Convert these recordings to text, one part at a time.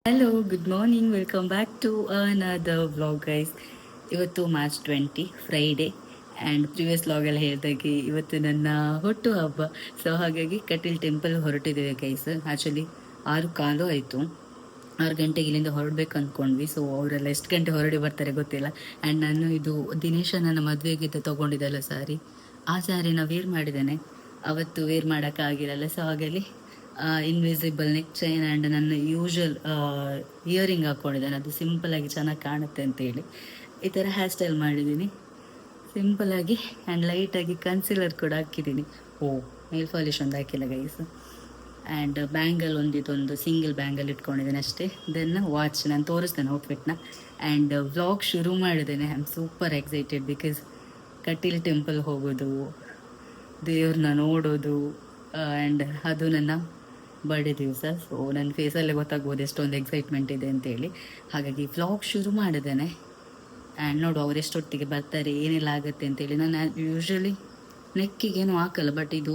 Hello, good morning, welcome back to another vlog guys. ಇವತ್ತು March 20 Friday and previous ವ್ಲಾಗಲ್ಲಿ ಹೇಳಿದಾಗೆ ಇವತ್ತು ನನ್ನ ಹುಟ್ಟು ಹಬ್ಬ. ಸೊ ಹಾಗಾಗಿ ಕಟೀಲ್ ಟೆಂಪಲ್ ಹೊರಟಿದ್ದೇವೆ ಗೈಸ್. ಆ್ಯಕ್ಚುಲಿ 6 ಕಾಲು ಆಯಿತು. 6 ಗಂಟೆಗೆ ಇಲ್ಲಿಂದ ಹೊರಡ್ಬೇಕು ಅಂದ್ಕೊಂಡ್ವಿ. ಸೊ ಅವರೆಲ್ಲ ಎಷ್ಟು ಗಂಟೆ ಹೊರಡಿ ಬರ್ತಾರೆ ಗೊತ್ತಿಲ್ಲ. ಆ್ಯಂಡ್ ನಾನು ಇದು ದಿನೇಶ ನನ್ನ ಮದುವೆಗೆ ತೊಗೊಂಡಿದ್ದಲ್ಲ ಸಾರಿ, ಆ ಸ್ಯಾರಿನ ವೇರ್ ಮಾಡಿದ್ದೇನೆ. ಅವತ್ತು ವೇರ್ ಮಾಡೋಕ್ಕಾಗಿರಲ್ಲ. ಸೊ ಹಾಗಾಗಿ ಇನ್ವಿಸಿಬಲ್ ನೆಕ್ ಚೈನ್ ಆ್ಯಂಡ್ ನನ್ನ ಯೂಶ್ವಲ್ ಇಯರಿಂಗ್ ಹಾಕ್ಕೊಂಡಿದ್ದೇನೆ. ಅದು ಸಿಂಪಲಾಗಿ ಚೆನ್ನಾಗಿ ಕಾಣುತ್ತೆ ಅಂತೇಳಿ ಈ ಥರ ಹೇರ್ ಸ್ಟೈಲ್ ಮಾಡಿದ್ದೀನಿ ಸಿಂಪಲಾಗಿ. ಆ್ಯಂಡ್ ಲೈಟಾಗಿ ಕನ್ಸಿಲರ್ ಕೂಡ ಹಾಕಿದ್ದೀನಿ. ನೇಲ್ ಪಾಲಿಶ್ ಒಂದು ಹಾಕಿಲ್ಲ ಗೈಸ್. ಆ್ಯಂಡ್ ಬ್ಯಾಂಗಲ್ ಇದೊಂದು ಸಿಂಗಲ್ ಬ್ಯಾಂಗಲ್ ಇಟ್ಕೊಂಡಿದ್ದೇನೆ ಅಷ್ಟೇ. ದೆನ್ ವಾಚ್ ನಾನು ತೋರಿಸ್ತೇನೆ ಔಟ್ಫಿಟ್ನ. ಆ್ಯಂಡ್ ವ್ಲಾಗ್ ಶುರು ಮಾಡಿದ್ದೇನೆ. I am super excited because Kateel temple ಹೋಗೋದು, ದೇವ್ರನ್ನ ನೋಡೋದು, ಆ್ಯಂಡ್ ಅದು ನನ್ನ ಬರ್ಡೇ ದಿವಸ. ಸೊ ನನ್ನ ಫೇಸಲ್ಲೇ ಗೊತ್ತಾಗ್ಬೋದು ಎಷ್ಟೊಂದು ಎಕ್ಸೈಟ್ಮೆಂಟ್ ಇದೆ ಅಂತೇಳಿ. ಹಾಗಾಗಿ ವ್ಲಾಗ್ ಶುರು ಮಾಡಿದ್ದೇನೆ. ಆ್ಯಂಡ್ ನೋಡು ಅವ್ರು ಎಷ್ಟೊತ್ತಿಗೆ ಬರ್ತಾರೆ, ಏನೆಲ್ಲ ಆಗುತ್ತೆ ಅಂತೇಳಿ. ನಾನು ಯೂಶ್ವಲಿ ನೆಕ್ಕಿಗೇನು ಹಾಕಲ್ಲ, ಬಟ್ ಇದು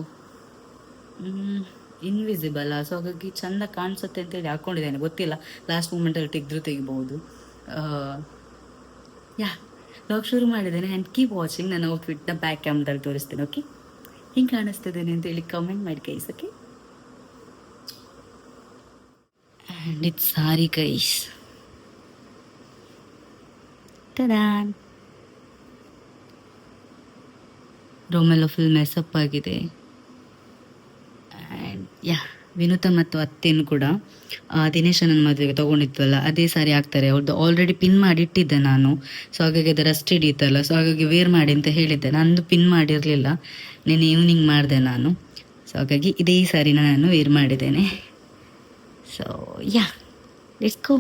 ಇನ್ವಿಸಿಬಲ್, ಸೊ ಹಾಗಾಗಿ ಚೆಂದ ಕಾಣಿಸುತ್ತೆ ಅಂತೇಳಿ ಹಾಕ್ಕೊಂಡಿದ್ದೇನೆ. ಗೊತ್ತಿಲ್ಲ, ಲಾಸ್ಟ್ ಮೂಮೆಂಟಲ್ಲಿ ತೆಗಿಬೋದು. ವ್ಲಾಗ್ ಶುರು ಮಾಡಿದ್ದೇನೆ. And keep watching. ನನ್ನ ಔಟ್ಫಿಟ್ನ ಬ್ಯಾಕ್ ಕ್ಯಾಮ್ರಲ್ಲಿ ತೋರಿಸ್ತೇನೆ. ಓಕೆ, ಹಿಂಗೆ ಕಾಣಿಸ್ತದೇನೆ ಅಂತೇಳಿ ಕಮೆಂಟ್ ಮಾಡಿ guys. Okay, and it's sorry guys. Ta-da! ರೂಮೆಲ್ಲ ಫುಲ್ ಮೆಸಪ್ ಆಗಿದೆ. ಆ್ಯಂಡ್ ವಿನುತಾ ಮತ್ತು ಅತ್ತೇನು ಕೂಡ ದಿನೇಶನ ಮದುವೆಗೆ ತೊಗೊಂಡಿದ್ವಲ್ಲ ಅದೇ ಸಾರಿ ಆಗ್ತಾರೆ. ಅವ್ರದ್ದು ಆಲ್ರೆಡಿ ಪಿನ್ ಮಾಡಿ ಇಟ್ಟಿದ್ದೆ ನಾನು. ಸೊ ಹಾಗಾಗಿ ಅದು ರಸ್ಟ್ ಹಿಡಿಯುತ್ತಲ್ಲ, ಸೊ ಹಾಗಾಗಿ ವೇರ್ ಮಾಡಿ ಅಂತ ಹೇಳಿದ್ದೆ. ನಂದು ಪಿನ್ ಮಾಡಿರಲಿಲ್ಲ, ನೆನ್ನೆ ಈವ್ನಿಂಗ್ ಮಾಡಿದೆ ನಾನು. ಸೊ ಹಾಗಾಗಿ ಇದೇ ಸಾರಿನ ನಾನು ವೇರ್ ಮಾಡಿದ್ದೇನೆ. So let's go.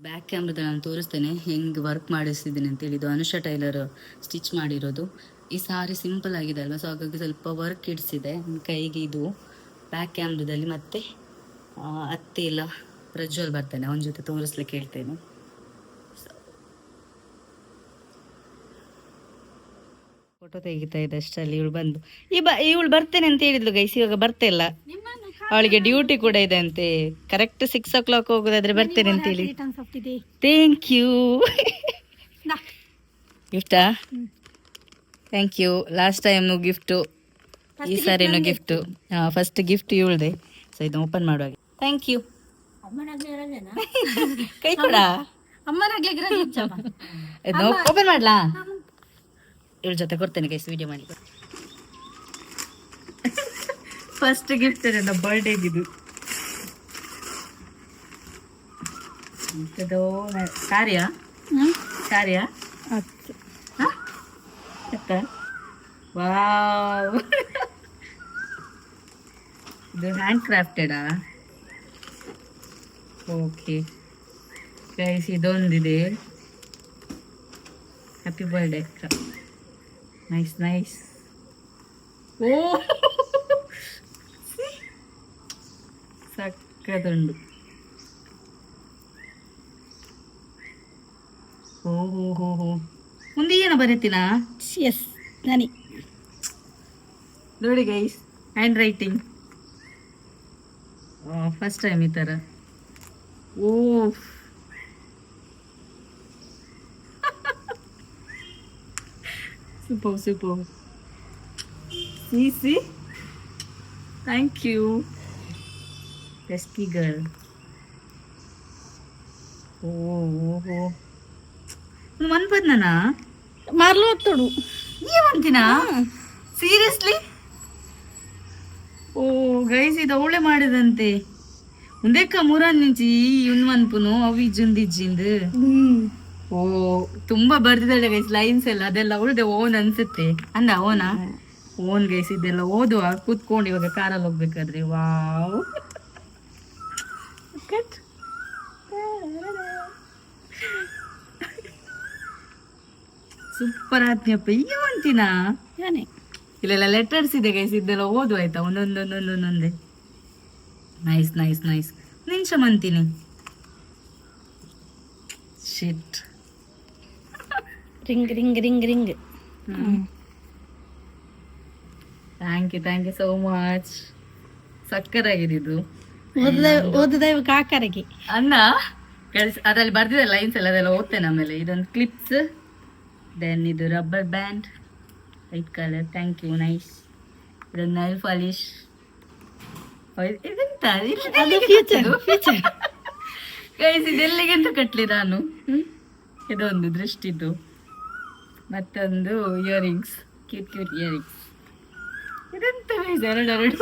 ಬ್ಯಾಕ್ ಕ್ಯಾಮ್ರದ ನಾನು ತೋರಿಸ್ತೇನೆ ಹೆಂಗೆ ವರ್ಕ್ ಮಾಡಿಸ್ತಿದ್ದೀನಿ ಅಂತೇಳಿ. ಇದು ಅನುಷಾ ಟೈಲರ್ ಸ್ಟಿಚ್ ಮಾಡಿರೋದು. ಈ ಸಾರಿ ಸಿಂಪಲ್ ಆಗಿದೆ ಅಲ್ವಾ, ಸೊ ಹಾಗಾಗಿ ಸ್ವಲ್ಪ ವರ್ಕ್ ಇಡಿಸಿದೆ ಕೈಗೆ. ಇದು ಬ್ಯಾಕ್ ಕ್ಯಾಮ್ರದಲ್ಲಿ. ಮತ್ತು ಅತ್ತೆ ಇಲ್ಲ ಪ್ರಜ್ವಲ್ ಬರ್ತಾನೆ, ಅವನ ಜೊತೆ ತೋರಿಸ್ಲಿಕ್ಕೆ ಹೇಳ್ತೇನೆ. ಫೋಟೋ ತೆಗಿತಾ ಇದೆ ಅಷ್ಟರಲ್ಲಿ ಇವಳು ಬಂದು ಇವಳು ಬರ್ತೇನೆ ಅಂತ ಹೇಳಿದ್ಲು ಗೈಸ್. ಇವಾಗ ಬರ್ತಾ ಇಲ್ಲ, ಅವಳಿಗೆ ಡ್ಯೂಟಿ ಕೂಡ ಇದೆ ಅಂತೆ. ಕರೆಕ್ಟ್ 6 o'clock ಹೋಗೋದಾದ್ರೆ ಬರ್ತೇನೆ ಅಂತೇಳಿ. Thank you. ಗಿಫ್ಟಾ? Thank you. ಲಾಸ್ಟ್ ಟೈಮ್ನು ಗಿಫ್ಟು, ಈ ಸಾರಿನೂ ಗಿಫ್ಟು. ಫಸ್ಟ್ ಗಿಫ್ಟ್ ಇವಳದೆ. ಸೊ ಇದನ್ನ ಓಪನ್ ಮಾಡುವಾಗ ಥ್ಯಾಂಕ್ ಯು. ಕೈ ಕೊಡ. ಇದನ್ನ ಓಪನ್ ಮಾಡ್ಲಾ? ಇವಳ ಜೊತೆ ಕೊಡ್ತೇನೆ ಗೈಸ್, ವಿಡಿಯೋ ಮಾಡಿ. ಫಸ್ಟ್ ಗಿಫ್ಟ್ ನನ್ನ ಬರ್ಡೇಗಿದು. ಸಾರಿಯಾ? ಸಾರಿಯಾ? ವಾವ್, ಇದು ಹ್ಯಾಂಡ್ ಕ್ರಾಫ್ಟೆಡಾ? ಓಕೆ ಗೈಸ್, ಇದೊಂದಿದೆ. Happy birthday. Nice nice. Oh ಸಕ್ಕದುಂಡು. ಓಹೋ ಮುಂದೆ ಏನು ಬರೀತೀನಾ? ಎಸ್ ನಾನಿ ನೋಡಿ guys, handwriting first time ಈ ಥರ. Oh super. C thank you pesky girl. ಓಹೋ ಮನ್ಪದ್ನಾ ಮಾರ್ಲು ಹೊತ್ತೋಡು ನೀವಂತಿನ ಸೀರಿಯಸ್ಲಿ? ಓ ಗೈಸ್, ಇದು ಅವಳೆ ಮಾಡಿದಂತೆ. ಮುಂದೆಕ್ಕ ಮೂರನ್ ನಿಂಚಿ ಇವ್ನು ಮನ್ಪುನು ಅವು ಇಜ್ಜಿಂದು. ಓ ತುಂಬಾ ಬರ್ದಿದ್ದಾಳೆ ಗೈಸ್ ಲೈನ್ಸ್ ಎಲ್ಲ. ಅದೆಲ್ಲ ಅವಳದೆ ಓನ್ ಅನ್ಸುತ್ತೆ. ಓನಾ? Own guys. ಇದೆಲ್ಲ ಓದುವ ಕೂತ್ಕೊಂಡು ಇವಾಗ ಕಾರಲ್ಲಿ ಹೋಗ್ಬೇಕಾದ್ರೆ. ವಾವ್, ಸೂಪರ್ ಆತ್ಮಪ್ಪ. ಈಗ ಅಂತೀನಾ? ಇಲ್ಲೆಲ್ಲ ಲೆಟರ್ಸ್ ಇದೆ ಗೈಸ್, ಇದೆಲ್ಲ ಓದು ಆಯ್ತಾ ಒಂದೊಂದೇ. Nice nice nice. ನಿಮಿಷ ಅಂತೀನಿ. Shit. Ring ring ring ring. Thank you so much. ಸಕ್ಕರಾಗಿದೆ ಇದು. ಓದದ ಕಾಕರಿಗೆ ಅನ್ನ ಅದ್ರಲ್ಲಿ ಬರ್ದಿದೆ ಲೈನ್ಸ್ ಎಲ್ಲ ಅದೆಲ್ಲ ಓದ್ತೇನೆ. ಆಮೇಲೆ ಇದೊಂದು ಕ್ಲಿಪ್ಸ್, ದೆನ್ ಇದು rubber band white colour, thank you, nice. ಇದೊಂದು ನೈಲ್ ಪಾಲಿಶ್. ಇದೆಂತ ಗೈಸ್, ಇದೆಲ್ಲಿಗೆಂತ ಕಟ್ಲಿ ನಾನು. ಇದೊಂದು ದೃಷ್ಟಿದ್ದು, ಮತ್ತೊಂದು ಇಯರಿಂಗ್ಸ್, ಕ್ಯೂಟ್ ಕ್ಯೂಟ್ ಇಯರಿಂಗ್ಸ್. ಇದೆಂತ ಗೈಸ್, ಎರಡೆರಡು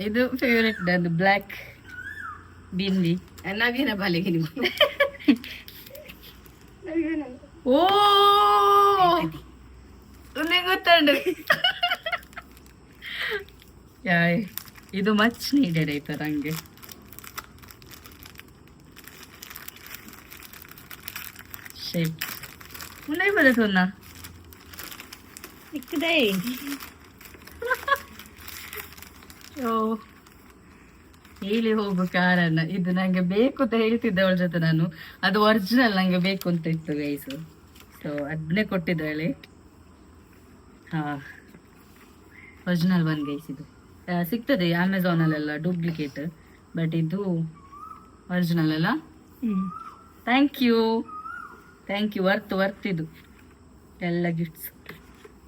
ಇದು ಫೇವ್ರೆಟ್ ನಂದು, ಬ್ಲ್ಯಾಕ್ ಬಿಂದಿ. ನವೀನ ಬಾಲಿಗೆ ನೀವು ಓ ಗೊತ್ತಂಡು. ಇದು ಮಚ್ ನೀಡೆಡ್ ಆಯ್ತು ನಂಗೆ. ಶೇಪ್ ಮುಂದೆ ಬರುತ್ತೆ ಸೊನ್ನ ಸಿಕ್ಕಿದೆ. ಹೇಳಿ ಹೋಗು ಕಾರಣ ಇದು ನಂಗೆ ಬೇಕು ಅಂತ ಹೇಳ್ತಿದ್ದೆ ಅವಳ ಜೊತೆ ನಾನು. ಅದು ಒರಿಜಿನಲ್ ನಂಗೆ ಬೇಕು ಅಂತ ಇತ್ತು ಗೈಸು. ಸೊ ಅದನ್ನೇ ಕೊಟ್ಟಿದ್ದಾಳೆ. ಹಾ, ಒರಿಜಿನಲ್ ಒನ್ ಗೈಸ್. ಇದು ಸಿಗ್ತದೆ ಅಮೆಝಾನಲ್ಲೆಲ್ಲ ಡೂಪ್ಲಿಕೇಟ್, ಬಟ್ ಇದು ಒರಿಜಿನಲ್ ಅಲ್ಲ. ಥ್ಯಾಂಕ್ ಯು ವರ್ತ್ ಇದು ಎಲ್ಲ gifts.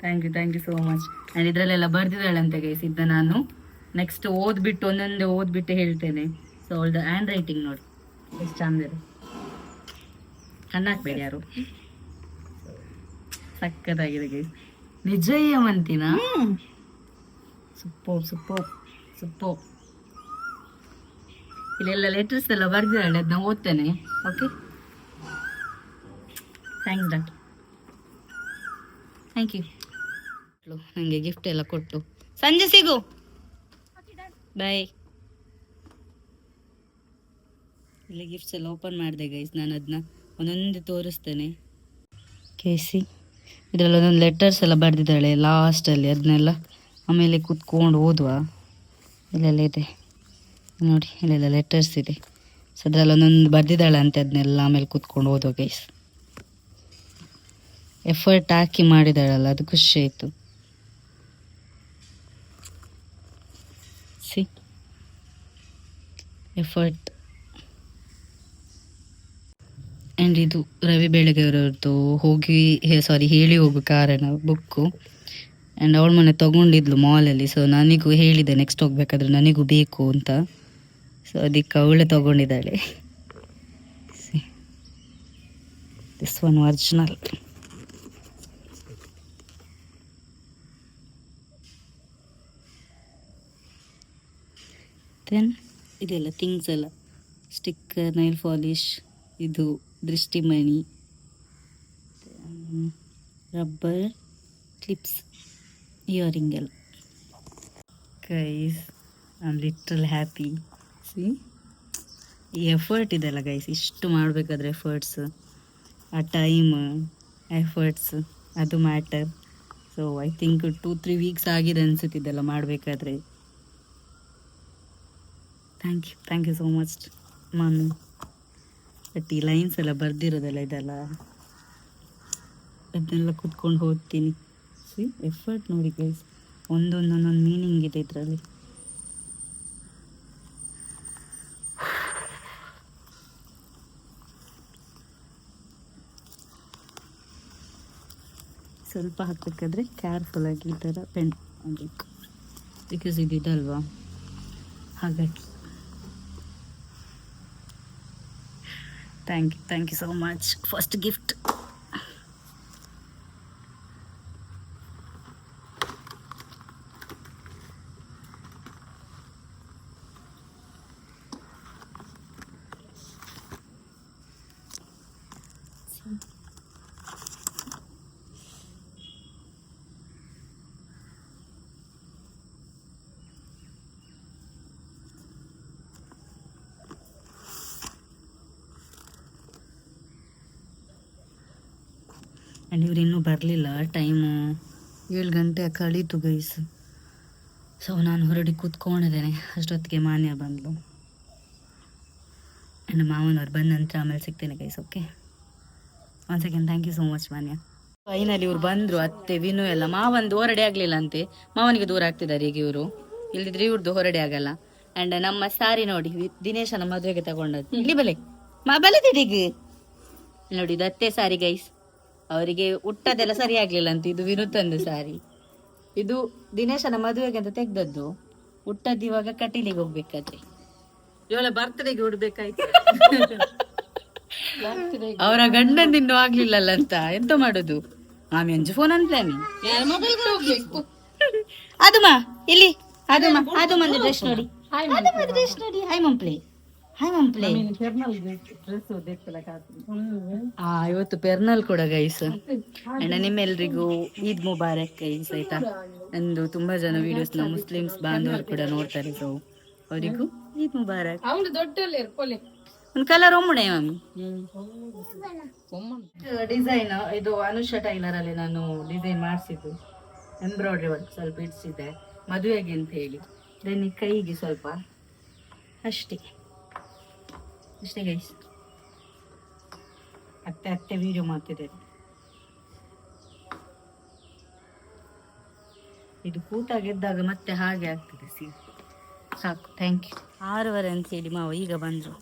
Thank you so much. And ಇದರಲ್ಲೆಲ್ಲ ಬರ್ದಿದ್ದಾಳಂತೆ ಗೈಸ್. ಇದನ್ನ ನಾನು ನೆಕ್ಸ್ಟ್ ಓದ್ಬಿಟ್ಟು ಒಂದೊಂದೇ ಓದ್ಬಿಟ್ಟು ಹೇಳ್ತೇನೆ. ಸೊ ಅವಳ್ದು ಹ್ಯಾಂಡ್ ರೈಟಿಂಗ್ ನೋಡಿ ಎಷ್ಟು ಚಂದ ಇದೆ. ಕಣ್ಣಾಕ್ಬೇಡಿ ಯಾರು, ಸಕ್ಕತ್ತಾಗಿದೆ ಗೈಸ್. ನಿಜಯ್ಯ ಮಂತಿನ ಸುಪ್ಪೋ ಇಲ್ಲೆಲ್ಲ ಲೆಟರ್ಸ್ ಎಲ್ಲ ಬರ್ದಿದ್ದಾಳೆ, ಅದನ್ನ ಓದ್ತೇನೆ. Okay, thanks doctor, thank you. ನನಗೆ ಗಿಫ್ಟ್ ಎಲ್ಲ ಕೊಟ್ಟು ಸಂಜೆ ಸಿಗು, ಬಾಯ್. ಇಲ್ಲಿ ಗಿಫ್ಟ್ಸ್ ಎಲ್ಲ ಓಪನ್ ಮಾಡಿದೆ ಗೈಸ್. ನಾನು ಅದನ್ನ ಒಂದೊಂದು ತೋರಿಸ್ತೇನೆ. ಕೇಸಿ ಇದರಲ್ಲಿ ಒಂದೊಂದು ಲೆಟರ್ಸ್ ಎಲ್ಲ ಬರೆದಿದ್ದಾಳೆ ಲಾಸ್ಟಲ್ಲಿ, ಅದನ್ನೆಲ್ಲ ಆಮೇಲೆ ಕೂತ್ಕೊಂಡು ಓದುವ. ಇಲ್ಲೆಲ್ಲ ಇದೆ ನೋಡಿ, ಇಲ್ಲೆಲ್ಲ ಲೆಟರ್ಸ್ ಇದೆ. ಸೊ ಅದರಲ್ಲಿ ಒಂದೊಂದು ಬರೆದಿದ್ದಾಳೆ ಅಂತೆ, ಅದನ್ನೆಲ್ಲ ಆಮೇಲೆ ಕೂತ್ಕೊಂಡು ಓದುವ ಗೈಸ್. ಎಫರ್ಟ್ ಹಾಕಿ ಮಾಡಿದಾಳಲ್ಲ, ಅದು ಖುಷಿ ಆಯಿತು. C effort. ಆ್ಯಂಡ್ ಇದು ರವಿ ಬೆಳಗೆಯವರವ್ರದ್ದು ಹೇಳಿ ಹೋಗು ಕಾರಣ ಬುಕ್ಕು. ಆ್ಯಂಡ್ ಅವಳ ಮೊನ್ನೆ ತೊಗೊಂಡಿದ್ಲು ಮಾಲಲ್ಲಿ. ಸೊ ನನಗೂ ಹೇಳಿದೆ ನೆಕ್ಸ್ಟ್ ಹೋಗ್ಬೇಕಾದ್ರೆ ನನಗೂ ಬೇಕು ಅಂತ. ಸೊ ಅದಕ್ಕೆ ಅವಳೇ ತೊಗೊಂಡಿದ್ದಾಳೆ. This one original. ದೆನ್ ಇದೆಲ್ಲ ಥಿಂಗ್ಸ್ ಎಲ್ಲ, ಸ್ಟಿಕ್ಕರ್, ನೈಲ್ ಪಾಲಿಶ್, ಇದು ದೃಷ್ಟಿಮಣಿ, ರಬ್ಬರ್ ಕ್ಲಿಪ್ಸ್, ಇಯರಿಂಗ್ ಎಲ್ಲ. Guys I am literal happy. See ಈ ಎಫರ್ಟ್ ಇದೆಲ್ಲ ಗೈಸ್, ಇಷ್ಟು ಮಾಡಬೇಕಾದ್ರೆ ಎಫರ್ಟ್ಸ್, ಆ ಟೈಮ್ ಎಫರ್ಟ್ಸ್ ಅದು matter. So I think 2-3 weeks ಆಗಿದೆ ಅನಿಸುತ್ತೆ ಇದೆಲ್ಲ ಮಾಡಬೇಕಾದ್ರೆ. Thank you so much Manu. But ಈ ಲೈನ್ಸ್ ಎಲ್ಲ ಬರ್ದಿರೋದಲ್ಲ ಇದೆಲ್ಲ, ಅದನ್ನೆಲ್ಲ ಕೂತ್ಕೊಂಡು ಓದ್ತೀನಿ. ಸಿ ಎಫರ್ಟ್ ನೋಡಿ ಗೈಸ್, ಒಂದೊಂದು ಮೀನಿಂಗ್ ಇದೆ ಇದರಲ್ಲಿ. ಸ್ವಲ್ಪ ಹಾಕಬೇಕಾದ್ರೆ ಕೇರ್ಫುಲ್ಲಾಗಿ ಈ ಥರ ಪೆನ್ ಮಾಡಬೇಕು, ಬಿಕಾಸ್ ಇದಲ್ವಾ ಹಾಗಾಗಿ. Thank you so much. First gift. And ಇವ್ರು ಇನ್ನೂ ಬರಲಿಲ್ಲ. ಟೈಮು 7 ಗಂಟೆ ಕಳೀತು ಗೈಸ್. ಸೊ ನಾನು ಹೊರಡಿ ಕೂತ್ಕೊಂಡಿದ್ದೇನೆ. ಅಷ್ಟೊತ್ತಿಗೆ ಮಾನ್ಯ ಬಂದಳು. ಆ್ಯಂಡ್ ಮಾವನವ್ರು ಬಂದ ನಂತರ ಆಮೇಲೆ ಸಿಗ್ತೇನೆ guys. Okay, one second. Thank you so much Manya. Finally ಇವ್ರು ಬಂದ್ರು, ಅತ್ತೆ ವಿನು ಎಲ್ಲ. ಮಾವಂದು ಹೊರಡೆ ಆಗ್ಲಿಲ್ಲ ಅಂತೆ, ಮಾವನಿಗೆ ದೂರ ಆಗ್ತಿದ್ದಾರೆ ಈಗ ಇವರು. ಇಲ್ದಿದ್ರೆ ಇವ್ರದ್ದು ಹೊರಡೆ ಆಗಲ್ಲ. ಅಂಡ್ ನಮ್ಮ ಸಾರಿ ನೋಡಿ, ದಿನೇಶನ ಮದುವೆಗೆ ತಗೊಂಡದ್ದು. ಇಲ್ಲಿ ಬಲೆ ಬಲೆದಿಡಿಗ್ ನೋಡಿ, ಇದು ಅತ್ತೆ ಸಾರಿ ಗೈಸ್. ಅವರಿಗೆ ಉಟ್ಟದೆಲ್ಲ ಸರಿ ಆಗ್ಲಿಲ್ಲ ಅಂತ ಇದು ವಿನು ತಂದು ಸಾರಿ. ಇದು ದಿನೇಶನ ಮದುವೆಗೆ ಅಂತ ತೆಗ್ದದ್ದು. ಉಟ್ಟದ್ದು ಇವಾಗ ಕಟೀಲಿಗೆ ಹೋಗ್ಬೇಕಾದ್ರೆ ಇವಳ ಬರ್ತ್ಡೇಗೆ ಉಡ್ಬೇಕಾಯ್ತು. ಅವರ ಗಂಡನ್ ಇನ್ನು ಆಗ್ಲಿಲ್ಲಲ್ಲ ಅಂತ ಎಂತ ಮಾಡುದು. ಆಮಿ ಅಂಜು ಫೋನ್ ಅಂದ್ಲಾಮಿ ಅದುಮಾ ಇಲ್ಲಿ ಅದು ಡ್ರೆಸ್ ನೋಡಿ, ಡ್ರೆಸ್ ನೋಡಿ. ಹಾಯ್ ಮಂಪ್ಲೆ, ಹಾಯ್ ಮಂಪ್ಲೆ. ಇವತ್ತು ಪೆರ್ನಲ್ ಕೂಡ ಗೈಸ್. ಅಂಡ್ ನಿಮ್ಮೆಲ್ರಿಗೂ ಈದ್ ಮುಬಾರಕ್ ಗೈಸ್, ಆಯ್ತಾ. ನಂದು ತುಂಬಾ ಜನ ವಿಡಿಯೋಸ್ ನ ಮುಸ್ಲಿಮ್ಸ್ ಬಾಂಧವರು ಕೂಡ ನೋಡ್ತಾರೆ, ಸೊ ಅವರಿಗೂ ಈದ್ ಮುಬಾರಕ್. ಒಂದು ಕಲರ್ ಒಮ್ಮನೆ ಮಮ್ಮಿ ಡಿಸೈನ್ ಇದು ಅನುಷಾ ಟೈಲರ್ ಅಲ್ಲಿ ನಾನು ಡಿಸೈನ್ ಮಾಡಿಸಿದ್ದು. ಎಂಬ್ರಾಯ್ಡ್ರಿ ವರ್ಕ್ ಸ್ವಲ್ಪ ಇಡ್ಸಿದ್ದೆ ಮದುವೆಗೆ ಅಂತ ಹೇಳಿ. ದೆನ್ ಕೈಗೆ ಸ್ವಲ್ಪ ಅಷ್ಟೇ ಗೈಸ್. ಅತ್ತೆ ವಿಡಿಯೋ ಮಾಡ್ತಿದ್ದಾರೆ. ಇದು ಕೂತಾಗ ಎದ್ದಾಗ ಮತ್ತೆ ಹಾಗೆ ಆಗ್ತದೆ ಸಾಕು. Thank you. 6:15 ಅಂತ ಹೇಳಿ ಮಾವ ಈಗ ಬಂದ್ರು.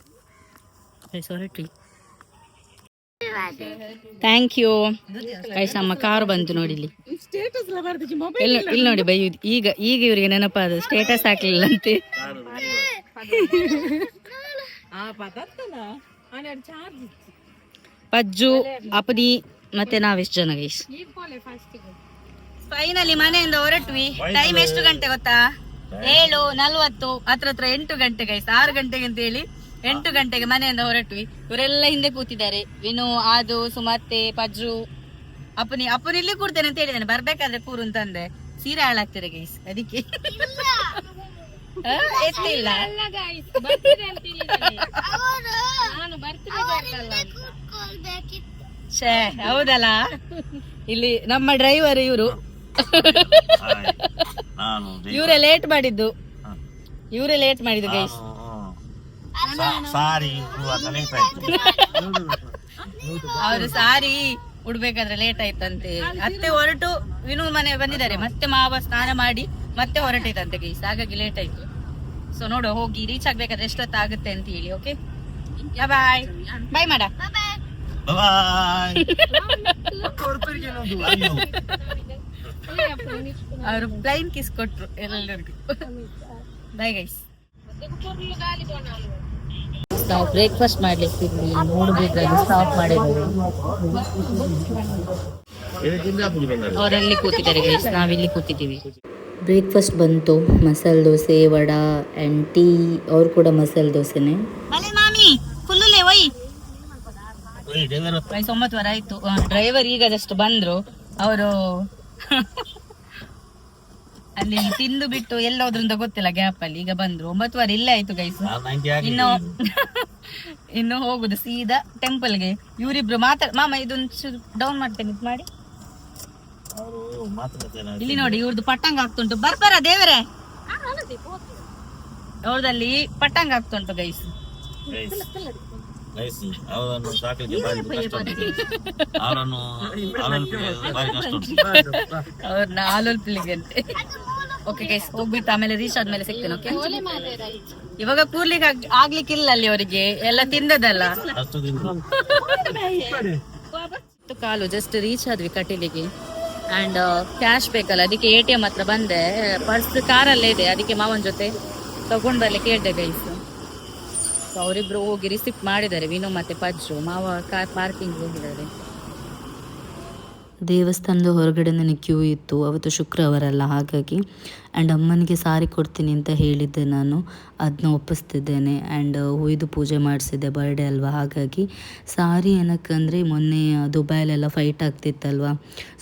ಹೊರಟ್ವಿ. Thank you guys. ನಮ್ಮ ಕಾರು ಬಂತು ನೋಡಿ ಇಲ್ಲಿ. ಇಲ್ಲಿ ನೋಡಿ ಬೈಯುದು. ಈಗ ಇವರಿಗೆ ನೆನಪಾದ ಸ್ಟೇಟಸ್ ಹಾಕ್ಲಿಲ್ಲ ಅಂತೆ. ಪಜ್ಜು, ಅಪನಿ ಮತ್ತೆ ನಾವೆಷ್ಟು ಜನ ಗೈಸ್. ಫೈನಲಿ ಮನೆಯಿಂದ ಹೊರಟ್ವಿ. ಟೈಮ್ ಎಷ್ಟು ಗಂಟೆ ಗೊತ್ತಾ? 7:40. ಹತ್ರ 8 ಗಂಟೆ ಗೈಸ್. 6 ಗಂಟೆಗೆ ಅಂತ ಹೇಳಿ 8 ಗಂಟೆಗೆ ಮನೆಯಿಂದ ಹೊರಟ್ವಿ. ಇವರೆಲ್ಲ ಹಿಂದೆ ಕೂತಿದ್ದಾರೆ. ವಿನು, ಆದು, ಸುಮತ್ತೆ, ಪಜ್ಜು, ಅಪ್ಪನಿ ಇಲ್ಲಿ ಕೂರ್ತೇನೆ ಅಂತ ಹೇಳಿದ್ದೇನೆ. ಬರ್ಬೇಕಾದ್ರೆ ಕೂರು ಅಂತಂದೆ. ಸೀರೆ ಹಾಳಾಗ್ತಾರೆ ಗೈಸ್, ಅದಕ್ಕೆ ಎತ್ತಿಲ್ಲ. ಛೇ ಹೌದಲ್ಲ. ಇಲ್ಲಿ ನಮ್ಮ ಡ್ರೈವರ್ ಇವರು. ಇವರೇ ಲೇಟ್ ಮಾಡಿದ್ದು ಗೈಸ್. ಅವರು ಸಾರಿ ಉಡ್ಬೇಕಾದ್ರೆ ಲೇಟ್ ಆಯ್ತಂತೆ. ಅತ್ತೆ ಹೊರಟು ವಿನು ಮನೆ ಬಂದಿದ್ದಾರೆ. ಮತ್ತೆ ಮಾವ ಸ್ನಾನ ಮಾಡಿ ಮತ್ತೆ ಹೊರಟೈತಂತೆ ಗೈಸ್, ಹಾಗಾಗಿ ಲೇಟ್ ಆಯ್ತು. ಸೊ ನೋಡು, ಹೋಗಿ ರೀಚ್ ಆಗ್ಬೇಕಾದ್ರೆ ಎಷ್ಟೊತ್ತಾಗುತ್ತೆ ಅಂತ ಹೇಳಿ. ಓಕೆ ಬಾಯ್ ಬಾಯ್ ಮಾಡ. ಅವರು ಪ್ಲೈನ್ ಕಿಸ್ ಕೊಟ್ರು ಎಲ್ಲರಿಗೂ. Bye guys. ನಾವು ಬ್ರೇಕ್ಫಾಸ್ಟ್ ಮಾಡ್ಲಿಕ್ಕೆ ನೋಡ್ಬೇಕಾದ್ರೆ ಸ್ಟಾಪ್ ಮಾಡಿದ್ರು. ಅವರಲ್ಲಿ ಕೂತಿದ್ದಾರೆ ಗೈಸ್, ನಾವಿಲ್ಲಿ ಕೂತಿದ್ದೀವಿ. ಬ್ರೇಕ್ಫಾಸ್ಟ್ ಬಂತು. Masala dosa, vada and tea. ಅವ್ರು ಕೂಡ ಮಸಾಲೆ ದೋಸೆನೆ. ಮಾಮಿ ಫುಲ್ಲೇ ಒಯ್ 9 ಆಯ್ತು. ಡ್ರೈವರ್ ಈಗ ಜಸ್ಟ್ ಬಂದ್ರು. ಅವರು ಅಲ್ಲಿ ತಿಂದು ಬಿಟ್ಟು ಎಲ್ಲ ಹೋದ್ರಿಂದ ಗೊತ್ತಿಲ್ಲ ಗ್ಯಾಪ್ ಅಲ್ಲಿ. ಈಗ ಬಂದ್ರು. 9 ಇಲ್ಲೇ ಆಯ್ತು ಗೈಸ್. ಇನ್ನು ಹೋಗುದು ಸೀದಾ ಟೆಂಪಲ್ಗೆ. ಇವರಿಬ್ರು ಮಾಮ ಇದೊಂದು ಡೌನ್ ಮಾಡ್ತೇನೆ, ಇದು ಮಾಡಿ. ಇಲ್ಲಿ ನೋಡಿ, ಇವ್ರದ್ದು ಪಟ್ಟಂಗ ಆಗ್ತುಂಟು. ಬರ್ಬಾರ ದೇವರೇ, ಅವ್ರದಲ್ಲಿ ಪಟ್ಟಂಗ ಆಗ್ತುಂಟು ಗೈಸ್. ಅವ್ರನ್ನ ಆಲೋಲ್ಪಿಲಿಗಂತೆ. ಓಕೆ ಗೈಸ್, ಹೋಗ್ಬಿಟ್ಟು ಆಮೇಲೆ ರೀಚ್ ಆದ್ಮೇಲೆ ಸಿಗ್ತೇನೆ. ಓಕೆ, ಇವಾಗ ಕೂರ್ಲಿಕ್ಕೆ ಆಗ್ಲಿಕ್ಕಿಲ್ಲ ಅಲ್ಲಿ, ಅವರಿಗೆ ಎಲ್ಲ ತಿಂದದಲ್ಲ. ಕಾಲು ಜಸ್ಟ್ ರೀಚ್ ಆದ್ವಿ ಕಟೀಲಿಗೆ. ಅಂಡ್ ಕ್ಯಾಶ್ ಬೇಕಲ್ಲ, ಅದಕ್ಕೆ ATM ಹತ್ರ ಬಂದೆ. ಪರ್ಸ್ ಕಾರಲ್ಲೇ ಇದೆ, ಅದಕ್ಕೆ ಮಾವನ ಜೊತೆ ತಗೊಂಡ್ ಬರ್ಲಿಕ್ಕೆ ಹೇಳ್ದೆ ಗೈಸ್. ಅವರಿಬ್ರು ಹೋಗಿ ರಿಸಿಪ್ಟ್ ಮಾಡಿದ್ದಾರೆ, ವಿನು ಮತ್ತೆ ಪಜ್ಜು. ಮಾವ ಕಾರ್ ಪಾರ್ಕಿಂಗ್ ಹೋಗಿದ್ದಾರೆ. ದೇವಸ್ಥಾನದ ಹೊರಗಡೆ ನನಗೆ ಕ್ಯೂ ಇತ್ತು. ಅವತ್ತು ಶುಕ್ರವಾರ ಅಲ್ಲ, ಹಾಗಾಗಿ. ಆ್ಯಂಡ್ ಅಮ್ಮನಿಗೆ ಸಾರಿ ಕೊಡ್ತೀನಿ ಅಂತ ಹೇಳಿದ್ದೆ ನಾನು, ಅದನ್ನ ಒಪ್ಪಿಸ್ತಿದ್ದೇನೆ. ಆ್ಯಂಡ್ ಹೊಯ್ದು ಪೂಜೆ ಮಾಡಿಸಿದ್ದೆ, ಬರ್ಡೇ ಅಲ್ವಾ, ಹಾಗಾಗಿ ಸಾರಿ ಏನಕ್ಕಂದರೆ ಮೊನ್ನೆ ದುಬೈಲೆಲ್ಲ ಫೈಟ್ ಆಗ್ತಿತ್ತಲ್ವ.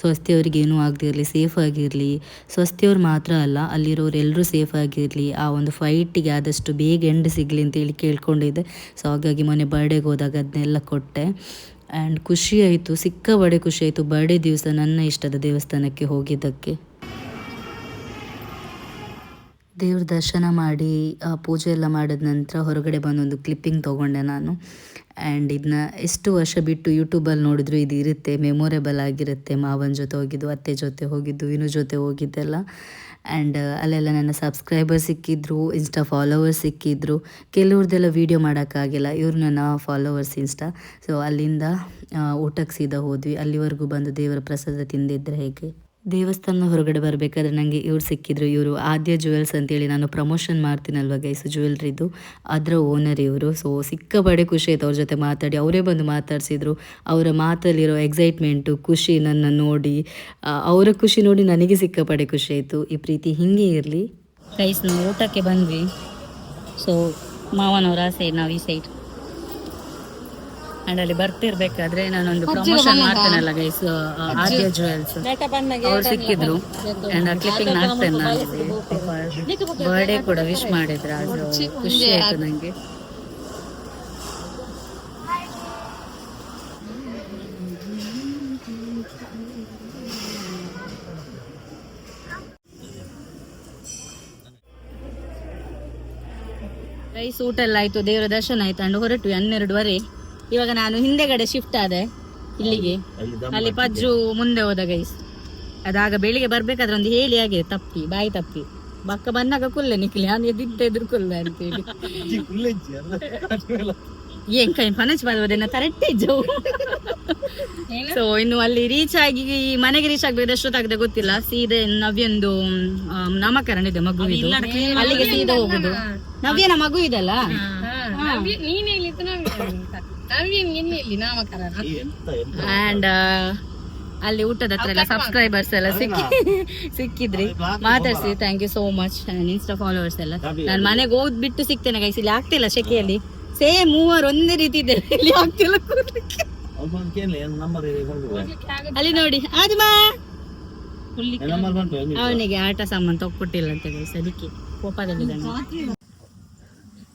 ಸ್ವಸ್ತಿಯವ್ರಿಗೆ ಏನೂ ಆಗದಿರಲಿ, ಸೇಫ್ ಆಗಿರಲಿ. ಸ್ವಸ್ತಿಯವ್ರು ಮಾತ್ರ ಅಲ್ಲ, ಅಲ್ಲಿರೋರು ಎಲ್ಲರೂ ಸೇಫ್ ಆಗಿರಲಿ. ಆ ಒಂದು ಫೈಟಿಗೆ ಆದಷ್ಟು ಬೇಗ ಎಂಡ್ ಸಿಗಲಿ ಅಂತೇಳಿ ಕೇಳ್ಕೊಂಡಿದ್ದೆ. ಸೊ ಹಾಗಾಗಿ ಮೊನ್ನೆ ಬರ್ಡೇಗೆ ಹೋದಾಗ ಅದನ್ನೆಲ್ಲ ಕೊಟ್ಟೆ. ಆ್ಯಂಡ್ ಖುಷಿ ಆಯಿತು, ಸಿಕ್ಕಾಬಡೆ ಖುಷಿ ಆಯಿತು. ಬರ್ಡೇ ದಿವಸ ನನ್ನ ಇಷ್ಟದ ದೇವಸ್ಥಾನಕ್ಕೆ ಹೋಗಿದ್ದಕ್ಕೆ. ದೇವ್ರ ದರ್ಶನ ಮಾಡಿ ಪೂಜೆ ಎಲ್ಲ ಮಾಡಿದ ನಂತರ ಹೊರಗಡೆ ಬಂದೊಂದು ಕ್ಲಿಪ್ಪಿಂಗ್ ತೊಗೊಂಡೆ ನಾನು. ಆ್ಯಂಡ್ ಇದನ್ನ ಎಷ್ಟು ವರ್ಷ ಬಿಟ್ಟು ಯೂಟ್ಯೂಬಲ್ಲಿ ನೋಡಿದ್ರು ಇದು ಇರುತ್ತೆ, ಮೆಮೊರೇಬಲ್ ಆಗಿರುತ್ತೆ. ಮಾವನ ಜೊತೆ ಹೋಗಿದ್ದು, ಅತ್ತೆ ಜೊತೆ ಹೋಗಿದ್ದು, ವಿನು ಜೊತೆ ಹೋಗಿದ್ದೆಲ್ಲ. ಆ್ಯಂಡ್ ಅಲ್ಲೆಲ್ಲ ನನ್ನ ಸಬ್ಸ್ಕ್ರೈಬರ್ಸ್ ಸಿಕ್ಕಿದ್ರು, ಇನ್ಸ್ಟಾ ಫಾಲೋವರ್ಸ್ ಸಿಕ್ಕಿದ್ರು. ಕೆಲವ್ರದ್ದೆಲ್ಲ ವೀಡಿಯೋ ಮಾಡೋಕ್ಕಾಗಿಲ್ಲ, ಇವ್ರು ನನ್ನ ಫಾಲೋವರ್ಸ್ ಇನ್ಸ್ಟಾ. ಸೊ ಅಲ್ಲಿಂದ ಊಟಕ್ಕೆ ಸೀದಾ ಹೋದ್ವಿ. ಅಲ್ಲಿವರೆಗೂ ಬಂದು ದೇವರ ಪ್ರಸಾದ ತಿಂದಿದ್ರೆ ಹೇಗೆ. ದೇವಸ್ಥಾನ ಹೊರಗಡೆ ಬರಬೇಕಾದ್ರೆ ನನಗೆ ಇವ್ರು ಸಿಕ್ಕಿದ್ರು. ಇವರು ಆದ್ಯ ಜ್ಯುವೆಲ್ಸ್ ಅಂತೇಳಿ ನಾನು ಪ್ರಮೋಷನ್ ಮಾಡ್ತೀನಲ್ವ ಗೈಸ್ ಜ್ಯುವೆಲ್ರಿದು, ಅದರ ಓನರ್ ಇವರು. ಸೊ ಸಿಕ್ಕಾಪಡೆ ಖುಷಿ ಆಯ್ತು ಅವ್ರ ಜೊತೆ ಮಾತಾಡಿ. ಅವರೇ ಬಂದು ಮಾತಾಡಿಸಿದ್ರು. ಅವರ ಮಾತಲ್ಲಿರೋ ಎಕ್ಸೈಟ್ಮೆಂಟು, ಖುಷಿ ನನ್ನ ನೋಡಿ, ಅವರ ಖುಷಿ ನೋಡಿ ನನಗೆ ಸಿಕ್ಕಾಪಡೆ ಖುಷಿ ಆಯಿತು. ಈ ಪ್ರೀತಿ ಹೀಗೆ ಇರಲಿ ಗೈಸ್. ನಾವು ಊಟಕ್ಕೆ ಬಂದ್ವಿ. ಸೊ ಮಾವನವರ ಸೈಡ್, ನಾವು ಈ ಸೈಡ್. ಆ್ಯಂಡ್ ಅಲ್ಲಿ ಬರ್ತಿರ್ಬೇಕಾದ್ರೆ ನಾನೊಂದು ಪ್ರಮೋಷನ್ ಮಾಡ್ತೇನಲ್ಲ ಗೈಸ್, ಆದ್ಯ ಜ್ಯುವೆಲ್ಸ್, ಅವ್ರು ಸಿಕ್ಕಿದ್ರು. ಆ್ಯಂಡ್ ಕ್ಲಿಪ್ಪಿಂಗ್ ಹಾಕ್ತೇನೆ ನಾನು. ಬರ್ಡೇ ಕೂಡ ವಿಶ್ ಮಾಡಿದ್ರು, ಅದು ಖುಷಿ ಆಯ್ತು ನನಗೆ. ಗೈಸ್ ಊಟ ಎಲ್ಲ ಆಯ್ತು, ದೇವರ ದರ್ಶನ ಆಯ್ತು. ಆ್ಯಂಡ್ ಹೊರಟ್ವಿ 12:30. ಇವಾಗ ನಾನು ಹಿಂದೆಗಡೆ ಶಿಫ್ಟ್ ಆದೆ ಇಲ್ಲಿಗೆ. ಅಲ್ಲಿ ಪಜ್ಜು ಮುಂದೆ ಹೋದ ಗೈಸ್. ಅದಾಗ ಬೆಳಿಗ್ಗೆ ಬರ್ಬೇಕಾದ್ರೆ ಒಂದು ಹೇಳಿ ಆಗಿದೆ, ತಪ್ಪಿ ಬಾಯಿ ತಪ್ಪಿ ಬಕ್ಕ ಬಂದಾಗ ಕುಲ್ಲೆ ನಿಕ್ಲಿ, ನಾನು ಎದ್ದಿದ್ದ ಎದುರು ಕುಲ್ಲೆ ಅಂತೇಳಿ. ಏನ್ ಕೈ ಪನಚ್ ಬಾದವದೇನ ತರಟ್ಟೆ ಜವು. ಸೊ ಇನ್ನು ಅಲ್ಲಿ ರೀಚ್ ಆಗಿ ಮನೆಗೆ ರೀಚ್ ಆಗ್ಬೇಕು ಎಷ್ಟೊತ್ತಾಗದೆ ಗೊತ್ತಿಲ್ಲ. ಸೀದೆ ನವ್ಯಂದು ನಾಮಕರಣ ಇದೆ ಮಗುವಿದು, ಅಲ್ಲಿಗೆ ಸೀದಾ ಹೋಗುದು. ನವ್ಯನ ಮಗು ಇದಲ್ಲ, ಅಂಡ್ ಅಲ್ಲಿ ಊಟದ ಹತ್ರ ಎಲ್ಲ ಸಬ್ಸ್ಕ್ರೈಬರ್ಸ್ ಎಲ್ಲ ಸಿಕ್ಕಿದ್ರಿ, ಮಾತಾಡ್ಸಿ. Thank you so much. Insta followers ಎಲ್ಲ. ನಾನು ಮನೆಗೆ ಹೋಗ್ಬಿಟ್ಟು ಸಿಗ್ತೇನೆ ಗೈಸ್. ಇಲ್ಲಿ ಆಗ್ತಿಲ್ಲ ಶೆಕೆಯಲ್ಲಿ, ಸೇಮ್ ಮೂವರು ಒಂದೇ ರೀತಿ ಇದೆ, ಇಲ್ಲಿ ಆಗ್ತಿಲ್ಲ ಕೂರ್ಲಿಕ್ಕೆ. ಅಲ್ಲಿ ನೋಡಿ ಆದ್ಮಾ ಅವನಿಗೆ ಆಟ ಸಾಮಾನು ತಗೊಟ್ಟಿಲ್ಲ ಅಂತ ಗೈಸ್, ಅದಕ್ಕೆ ಕೋಪದಲ್ಲಿದ್ದಾನೆ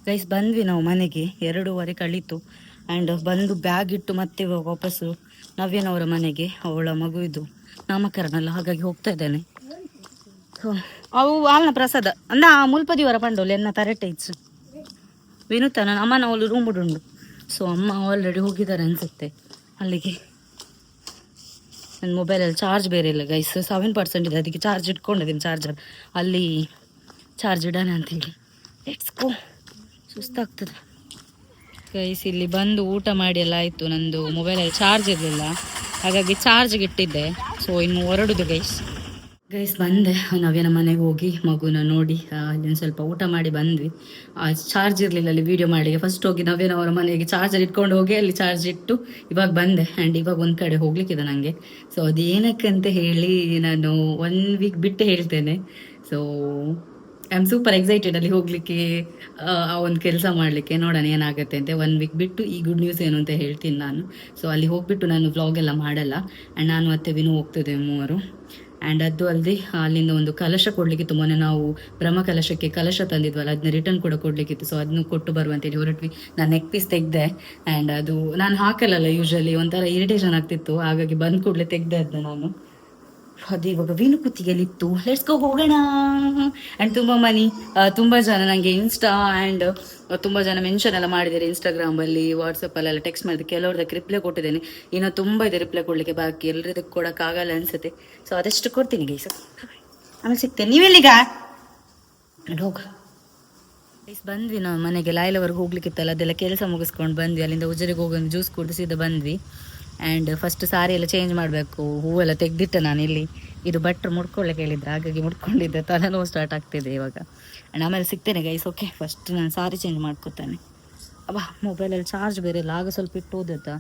ಗೈಸ್. ಬಂದ್ವಿ ನಾವು ಮನೆಗೆ, 2:30 ಕಳೀತು. ಆ್ಯಂಡ್ ಬಂದು ಬ್ಯಾಗ್ ಇಟ್ಟು ಮತ್ತೆ ವಾಪಸ್ಸು ನವ್ಯನವರ ಮನೆಗೆ. ಅವಳ ಮಗುವಿದು ನಾಮಕರಣ ಅಲ್ಲ, ಹಾಗಾಗಿ ಹೋಗ್ತಾ ಇದ್ದೇನೆ. ಅವು ಆಲ್ನ ಪ್ರಸಾದ ಅಂದ ಮುಲ್ಪದಿವರ ಪಂಡೋಲಿ ಎನ್ನ ತರಟೆ ಇಚ್ಚು ವಿನುತ ನನ್ನ ಅಮ್ಮನ ಅವಳು ರೂಮ್ ಉಂಡು. ಸೊ ಅಮ್ಮ ಆಲ್ರೆಡಿ ಹೋಗಿದ್ದಾರೆ ಅನಿಸುತ್ತೆ ಅಲ್ಲಿಗೆ. ನನ್ನ ಮೊಬೈಲಲ್ಲಿ ಚಾರ್ಜ್ ಬೇರೆ ಇಲ್ಲ ಗೈಸ್, 7% ಇದೆ, ಅದಕ್ಕೆ ಚಾರ್ಜ್ ಇಟ್ಕೊಂಡಿದ್ದೀನಿ. ಚಾರ್ಜರ್ ಅಲ್ಲಿ ಚಾರ್ಜ್ ಇಡೋಣ ಅಂತೇಳಿ. Let's go. ಸುಸ್ತಾಗ್ತದೆ ಗೈಸ್. ಇಲ್ಲಿ ಬಂದು ಊಟ ಮಾಡಿ ಎಲ್ಲ ಆಯಿತು. ನಂದು ಮೊಬೈಲಲ್ಲಿ ಚಾರ್ಜ್ ಇರಲಿಲ್ಲ, ಹಾಗಾಗಿ ಚಾರ್ಜ್ಗೆ ಇಟ್ಟಿದ್ದೆ. ಸೊ ಇನ್ನು ಹೊರಡುದು ಗೈಸ್ ಬಂದೆ. ನವ್ಯನ ಮನೆಗೆ ಹೋಗಿ ಮಗುನ ನೋಡಿ ಅಲ್ಲಿ ಸ್ವಲ್ಪ ಊಟ ಮಾಡಿ ಬಂದ್ವಿ. ಚಾರ್ಜ್ ಇರಲಿಲ್ಲ ಅಲ್ಲಿ ವೀಡಿಯೋ ಮಾಡಿ. ಫಸ್ಟ್ ಹೋಗಿ ನವ್ಯನವರ ಮನೆಗೆ ಚಾರ್ಜರ್ ಇಟ್ಕೊಂಡು ಹೋಗಿ ಅಲ್ಲಿ ಚಾರ್ಜ್ ಇಟ್ಟು ಇವಾಗ ಬಂದೆ. ಆ್ಯಂಡ್ ಇವಾಗ ಒಂದು ಕಡೆ ಹೋಗ್ಲಿಕ್ಕಿದೆ ನನಗೆ. ಸೊ ಅದೇನಕ್ಕೆ ಅಂತ ಹೇಳಿ ನಾನು 1 ವೀಕ್ ಬಿಟ್ಟು ಹೇಳ್ತೇನೆ. So I am super excited ಅಲ್ಲಿ ಹೋಗ್ಲಿಕ್ಕೆ, ಆ ಒಂದು ಕೆಲಸ ಮಾಡಲಿಕ್ಕೆ. ನೋಡೋಣ ಏನಾಗುತ್ತೆ ಅಂತ. 1 ವೀಕ್ ಬಿಟ್ಟು ಈ ಗುಡ್ ನ್ಯೂಸ್ ಏನು ಅಂತ ಹೇಳ್ತೀನಿ ನಾನು. ಸೊ ಅಲ್ಲಿ ಹೋಗ್ಬಿಟ್ಟು ನಾನು ವ್ಲಾಗ್ ಎಲ್ಲ ಮಾಡಲ್ಲ. ಆ್ಯಂಡ್ ನಾನು ಮತ್ತೆ ವಿನು ಹೋಗ್ತಿದ್ದೇವೆ ಮೂವರು. ಆ್ಯಂಡ್ ಅದು ಅಲ್ಲದೆ ಅಲ್ಲಿಂದ ಒಂದು ಕಲಶ ಕೊಡಲಿಕ್ಕಿತ್ತು. ಮೊನ್ನೆ ನಾವು ಬ್ರಹ್ಮ ಕಲಶಕ್ಕೆ ಕಲಶ ತಂದಿದ್ವಲ್ಲ, ಅದನ್ನ ರಿಟರ್ನ್ ಕೂಡ ಕೊಡಲಿಕ್ಕಿತ್ತು. ಸೊ ಅದನ್ನು ಕೊಟ್ಟು ಬರುವಂತೇಳಿ ಹೊರಟ್ವಿ. ನಾನು ನೆಕ್ ಪೀಸ್ ತೆಗ್ದೆ. ಆ್ಯಂಡ್ ಅದು ನಾನು ಹಾಕಲ್ಲ ಯೂಶಲಿ, ಒಂಥರ ಇರಿಟೇಷನ್ ಆಗ್ತಿತ್ತು, ಹಾಗಾಗಿ ಬಂದು ಕೂಡಲೇ ತೆಗ್ದೆ ಅದನ್ನ ನಾನು. ಅದು ಇವಾಗ ವೀನು ಕುತ್ತಿಗೆಲಿತ್ತು. ಲೆಟ್ಸ್ ಗೋ ಹೋಗೋಣ. ಆ್ಯಂಡ್ ತುಂಬ ಜನ ನನಗೆ ಇನ್ಸ್ಟಾ ಆ್ಯಂಡ್ ತುಂಬ ಜನ ಮೆನ್ಷನ್ ಎಲ್ಲ ಮಾಡಿದ್ದಾರೆ ಇನ್ಸ್ಟಾಗ್ರಾಮಲ್ಲಿ, ವಾಟ್ಸಪ್ಪಲ್ಲೆಲ್ಲ ಟೆಕ್ಸ್ಟ್ ಮಾಡಿದೆ. ಕೆಲವ್ರದಕ್ಕೆ ರಿಪ್ಲೈ ಕೊಟ್ಟಿದ್ದೇನೆ, ಇನ್ನೂ ತುಂಬ ಇದೆ ರಿಪ್ಲೈ ಕೊಡಲಿಕ್ಕೆ ಬಾಕಿ. ಎಲ್ಲರದಕ್ಕೆ ಕೊಡೋಕ್ಕಾಗಲ್ಲ ಅನಿಸುತ್ತೆ. ಸೊ ಅದಷ್ಟು ಕೊಡ್ತೀನಿ ಗೈಸ್, ಆಮೇಲೆ ಸಿಗ್ತೇನೆ. ನೀವೆಲ್ಲಿಗ ಹೋಗ ಗೈಸ್. ಬಂದ್ವಿ ನಾವು ಮನೆಗೆ. ಲಾಯ್ಲವರೆಗೆ ಹೋಗ್ಲಿಕ್ಕಿತ್ತಲ್ಲ, ಅದೆಲ್ಲ ಕೆಲಸ ಮುಗಿಸ್ಕೊಂಡು ಬಂದ್ವಿ. ಅಲ್ಲಿಂದ ಉಜರಿಗೆ ಹೋಗಿ ಜ್ಯೂಸ್ ಕುಡಿದು ಸೀದಾ ಬಂದ್ವಿ. ಆ್ಯಂಡ್ ಫಸ್ಟ್ ಸಾರಿ ಎಲ್ಲ ಚೇಂಜ್ ಮಾಡಬೇಕು, ಹೂವೆಲ್ಲ ತೆಗ್ದಿಟ್ಟೆ ನಾನು ಇಲ್ಲಿ. ಇದು ಭಟ್ರು ಮುಡ್ಕೊಳ್ಳೋಕೆ ಹೇಳಿದ್ರು, ಹಾಗಾಗಿ ಮುಡ್ಕೊಂಡಿದ್ದೆ. ತಲೆನೋವು ಸ್ಟಾರ್ಟ್ ಆಗ್ತಿದೆ ಇವಾಗ. ಆ್ಯಂಡ್ ಆಮೇಲೆ ಸಿಗ್ತೇನೆ ಗೈಸ್. ಓಕೆ, ಫಸ್ಟ್ ನಾನು ಸಾರಿ ಚೇಂಜ್ ಮಾಡ್ಕೊತಾನೆ. ಅಬ್ಬಾ ಮೊಬೈಲಲ್ಲಿ ಚಾರ್ಜ್ ಬೇರೆ ಇಲ್ಲ, ಆಗ ಸ್ವಲ್ಪ ಇಟ್ಟು ಹೋದತ್ತಾ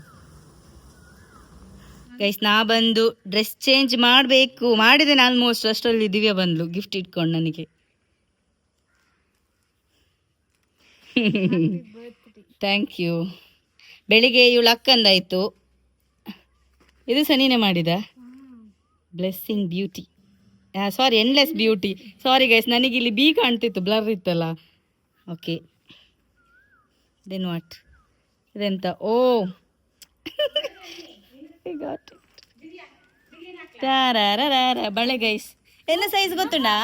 ಗೈಸ್. ನಾ ಬಂದು ಡ್ರೆಸ್ ಚೇಂಜ್ ಮಾಡಬೇಕು ಮಾಡಿದ್ದೇನೆ ಆಲ್ಮೋಸ್ಟ್. ಅಷ್ಟರಲ್ಲಿ ದಿವ್ಯಾ ಬಂದ್ಲು ಗಿಫ್ಟ್ ಇಟ್ಕೊಂಡು ನನಗೆ. Thank you. ಬೆಳಿಗ್ಗೆ ಇವಳು ಅಕ್ಕಂದಾಯಿತು, ಇದು ಸಹ ನೀನೇ ಮಾಡಿದ. Blessing beauty, sorry endless beauty. Sorry guys, ನನಗಿಲ್ಲಿ ಬಿ ಕಾಣ್ತಿತ್ತು, ಬ್ಲರ್ ಇತ್ತಲ್ಲ. ಓಕೆ, ದೆನ್ ವಾಟ್ ಇದೆಂತ? ಓ ಬಳೆ ಗೈಸ್. ಎನ್ನ ಸೈಜ್ ಗೊತ್ತುಂಡಾ?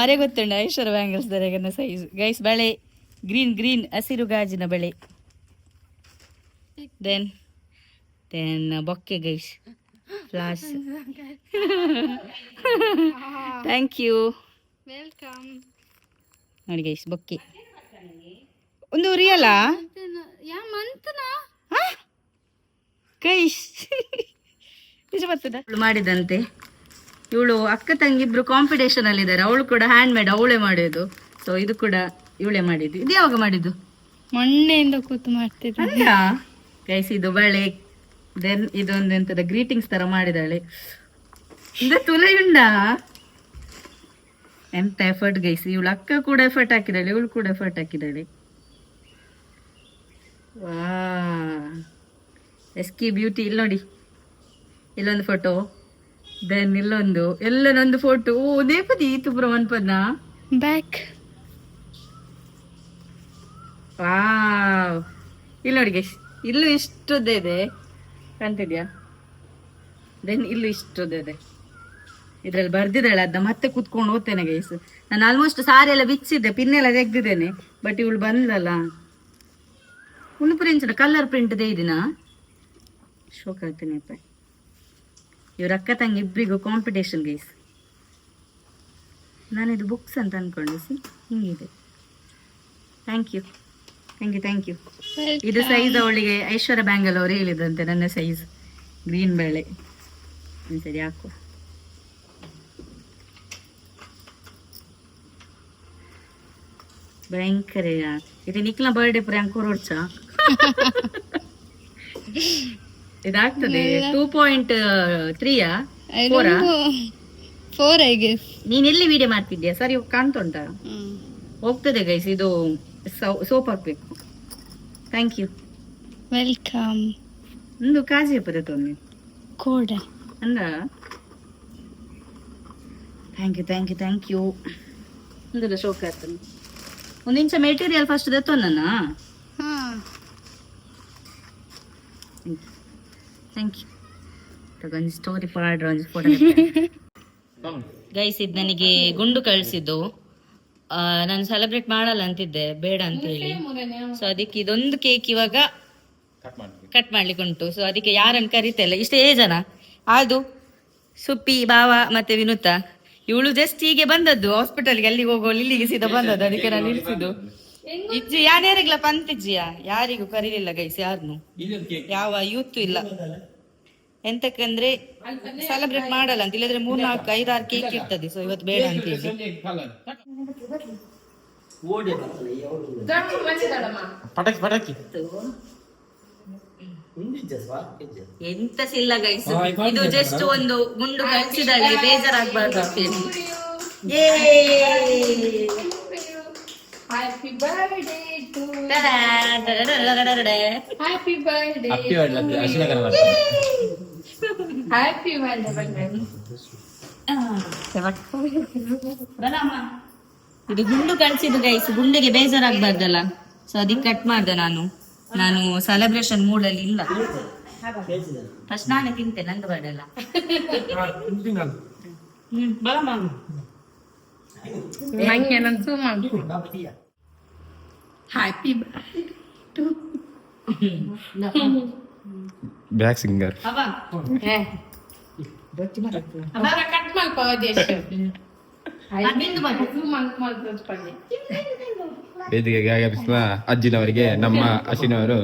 ಅರೆ ಗೊತ್ತುಂಡ, ಐಶ್ವರ್ಯ ಬ್ಯಾಂಗಲ್ಸ್ ದರೆಗನ್ನ ಸೈಜ್ ಗೈಸ್. ಬಳೆ ಗ್ರೀನ್ ಗ್ರೀನ್ ಹಸಿರು ಗಾಜಿನ ಬಳೆ. ದೆನ್ ಬೊಕ್ಕೆ ಗೈಸ್, ಫ್ಲಾಸ್. Thank you. ವೆಲ್ಕಮ್. ನೋಡಿ ಗೈಸ್, ಬೊಕ್ಕೆ ಒಂದು ರಿಯಲಾ ಯಾ ಮಂತನ ಗೈಸ್ ನಿಜ ಬರ್ತದ. ಮಾಡಿದಂತೆ ಇವಳು ಅಕ್ಕ ತಂಗಿಬ್ರು ಕಾಂಪಿಟೇಷನ್ ಅಲ್ಲಿ ಇದ್ದಾರೆ. ಅವಳು ಕೂಡ ಹ್ಯಾಂಡ್ ಮೇಡ್ ಅವಳೇ ಮಾಡೋದು. ಸೊ ಇದು ಕೂಡ ಇವಳೇ ಮಾಡಿದ್ದು. ಇದು ಯಾವಾಗ ಮಾಡಿದ್ದು? ಮೊನ್ನೆಯಿಂದ ಕೂತು ಮಾಡ್ತಿದ್ದೆ. ಅಲ್ಲ ಗೈಸ್, ಇದು ಬಳೆ. ದೆನ್ ಇದೊಂದು ಎಂತದ ಗ್ರೀಟಿಂಗ್ಸ್ ತರ ಮಾಡಿದಾಳೆ. ಇದು ತುಲೆಯುಂಡ ಎಂತ ಎಫರ್ಟ್ ಗೈಸ್. ಇವಳು ಅಕ್ಕ ಕೂಡ ಎಫರ್ಟ್ ಹಾಕಿದಾಳೆ, ಇವಳು ಕೂಡ ಎಫರ್ಟ್ ಹಾಕಿದಾಳೆ. ವಾ ಎಸ್ಕಿ ಬ್ಯೂಟಿ. ಇಲ್ಲಿ ನೋಡಿ, ಇಲ್ಲೊಂದು ಫೋಟೋ, ದೆನ್ ಇಲ್ಲೊಂದು, ಎಲ್ಲನೊಂದು ಫೋಟೋ. ಓ ದೇಪದಿ ತುಬ್ರ ಮನ್ಪದ್ನ ಬ್ಯಾಕ್. ವಾವ್, ಇಲ್ಲಿ ನೋಡಿ ಗೈಸ್, ಇಲ್ಲೂ ಇಷ್ಟುದ್ದೇ ಇದೆ, ಕಾಣ್ತಿದ್ಯಾ? ದೆನ್ ಇಲ್ಲೂ ಇಷ್ಟುದ್ದೇ ಇದೆ. ಇದ್ರಲ್ಲಿ ಬರ್ದಿದ್ದಾಳೆ. ಅದನ್ನ ಮತ್ತೆ ಕುತ್ಕೊಂಡು ಓದ್ತೇನೆ ಗೈಸ್. ನಾನು ಆಲ್ಮೋಸ್ಟ್ ಸಾರಿ ಎಲ್ಲ ಬಿಚ್ಚಿದ್ದೆ, ಪಿನ್ ಎಲ್ಲ ತೆಗ್ದಿದ್ದೇನೆ. ಬಟ್ ಇವಳು ಬಂದಲ್ಲ. ಉಣ್ಣು ಪ್ರಿಂಟ್ ಕಲರ್ ಪ್ರಿಂಟ್ದೇ ಇದೀನಾ ಶೋಕ್ ಆಗ್ತೀನಿ ಅಪ್ಪ. ಇವ್ರ ಅಕ್ಕ ತಂಗಿ ಇಬ್ಬರಿಗೂ ಕಾಂಪಿಟೇಷನ್ ಗೈಸ್. ನಾನಿದು ಬುಕ್ಸ್ ಅಂತ ಅನ್ಕೊಂಡೆ. ಹಿಂಗಿದೆ. Thank you, thank you, thank you. ಇದು ಸೈಜ್ ಅವಳಿಗೆ ಐಶ್ವರ್ಯ ಬ್ಯಾಂಗಲ್ ಅವ್ರು ಹೇಳಿದಂತೆ, ನನ್ನ ಸೈಜ್ ಗ್ರೀನ್ ಬೇಳೆ. ಸರಿ ಹಾಕು. ಭಯಂಕರ ಇದು ನಿಕ್ಲ ಬರ್ಡೇ ಪ್ರ್ಯಾಂಕ್ ಕೊರೋಡ್ಚ. ಇದಾಗ್ತದೆ 2.3 4 ಐ ಗೆಸ್. ನೀನ್ ಎಲ್ಲಿ ವಿಡಿಯೋ ಮಾಡ್ತಿದ್ಯಾ? ಸರಿ ಕಾಣ್ತುಂಟ? ಹೋಗ್ತದೆ ಗೈಸ್. ಇದು ಸೋಪ್ ಹಾಕ್ಬೇಕು. Thank you, welcome. ಒಂದು ಕಾಜಿ ಪದ ತೊಂದು ಕೋಡ ಅಂದ. Thank you, thank you, thank you. ಒಂದು ಶೋಕ್ ಆಗ್ತದೆ. ಒಂದು ಇಂಚ ಮೆಟೀರಿಯಲ್ ಫಸ್ಟ್ ದತ್ತು ನನ್ನ. Thank you. ತಗೊಂಡು ಸ್ಟೋರಿ ಪಾಡ್ರ ಒಂದು ಫೋಟೋ ಗೈಸ್. ಇದು ನನಗೆ ಗುಂಡು ಕಳಿಸಿದ್ದು. ನಾನು ಸೆಲೆಬ್ರೇಟ್ ಮಾಡಲ್ಲ ಅಂತಿದ್ದೆ, ಬೇಡ ಅಂತೇಳಿ. ಸೊ ಅದಕ್ಕೆ ಇದೊಂದು ಕೇಕ್ ಇವಾಗ ಕಟ್ ಮಾಡ್ಲಿಕ್ಕೆ ಉಂಟು. ಸೊ ಅದಕ್ಕೆ ಯಾರನ್ನು ಕರಿತಾ ಇಲ್ಲ, ಇಷ್ಟೇ ಜನ. ಅದು ಸುಪ್ಪಿ, ಬಾವ ಮತ್ತೆ ವಿನುತ. ಇವಳು ಜಸ್ಟ್ ಹೀಗೆ ಬಂದದ್ದು ಹಾಸ್ಪಿಟಲ್ಗೆ, ಅಲ್ಲಿಗೆ ಹೋಗೋ ಇಲ್ಲಿಗೆ ಸೀದಾ ಬಂದದ್ದು. ಅದಕ್ಕೆ ನಾನು ನಿಲ್ಸಿದ್ದು. ಇಜ್ಜಿ ಯಾರ್ಯಾರಿಗ್ಲ ಪಂತಿಜ್ಜಿಯ ಯಾರಿಗೂ ಕರೀಲಿಲ್ಲ ಗೈಸ್, ಯಾರನ್ನು ಯಾವ ಯೂತ್ ಇಲ್ಲ. ಎಂತಕ್ಕಂದ್ರೆ ಸೆಲೆಬ್ರೇಟ್ ಮಾಡಲ್ಲ ಅಂತ. ಇಲ್ಲದ್ರೆ 3-4 5-6 ಕೇಕ್ ಇರ್ತದೆ. ಸೊ ಇವತ್ತು ಬೇಡ ಅಂತ ಹೇಳಿ. ಪಟಾಕಿ ಎಂತ ಸಿಲ್ಲ ಗೈಸ್. ಇದು ಜಸ್ಟ್ ಒಂದು ಗುಂಡು ಕಳಿಸಿದಾಳೆ, ಬೇಜಾರಾಗ್ಬಾರ್ದು ಅಂತ ಹೇಳಿ. Happy birthday to happy birthday happy birthday. ಇದು ಗುಂಡು ಕಳ್ಸಿದ್ದು ಗೈಸ್, ಗುಂಡಿಗೆ ಬೇಜಾರಾಗ್ಬಾರ್ದಲ್ಲ. ಸೊ ಅದಕ್ಕೆ ಕಟ್ ಮಾಡ್ದೆ. ನಾನು ಸೆಲೆಬ್ರೇಷನ್ ಮೂಡಲ್ಲಿ ಇಲ್ಲ. ಫಸ್ಟ್ ನಾನೇ ತಿಂತೆ, ನಂದು ಬರಲ್ಲ. ನಂಗೆ ನಂದು ಹ್ಯಾಪಿ ಬ್ಯಾಕ್ ಸಿಂಗರ್ ಕಟ್ ಮಾಡ್ಕೋದೇಶ ವೇದಿಕೆಗೆ ಆಗಮಿಸಿದ ಅಜ್ಜಿನವರಿಗೆ ನಮ್ಮ ಅಶ್ವಿನವರು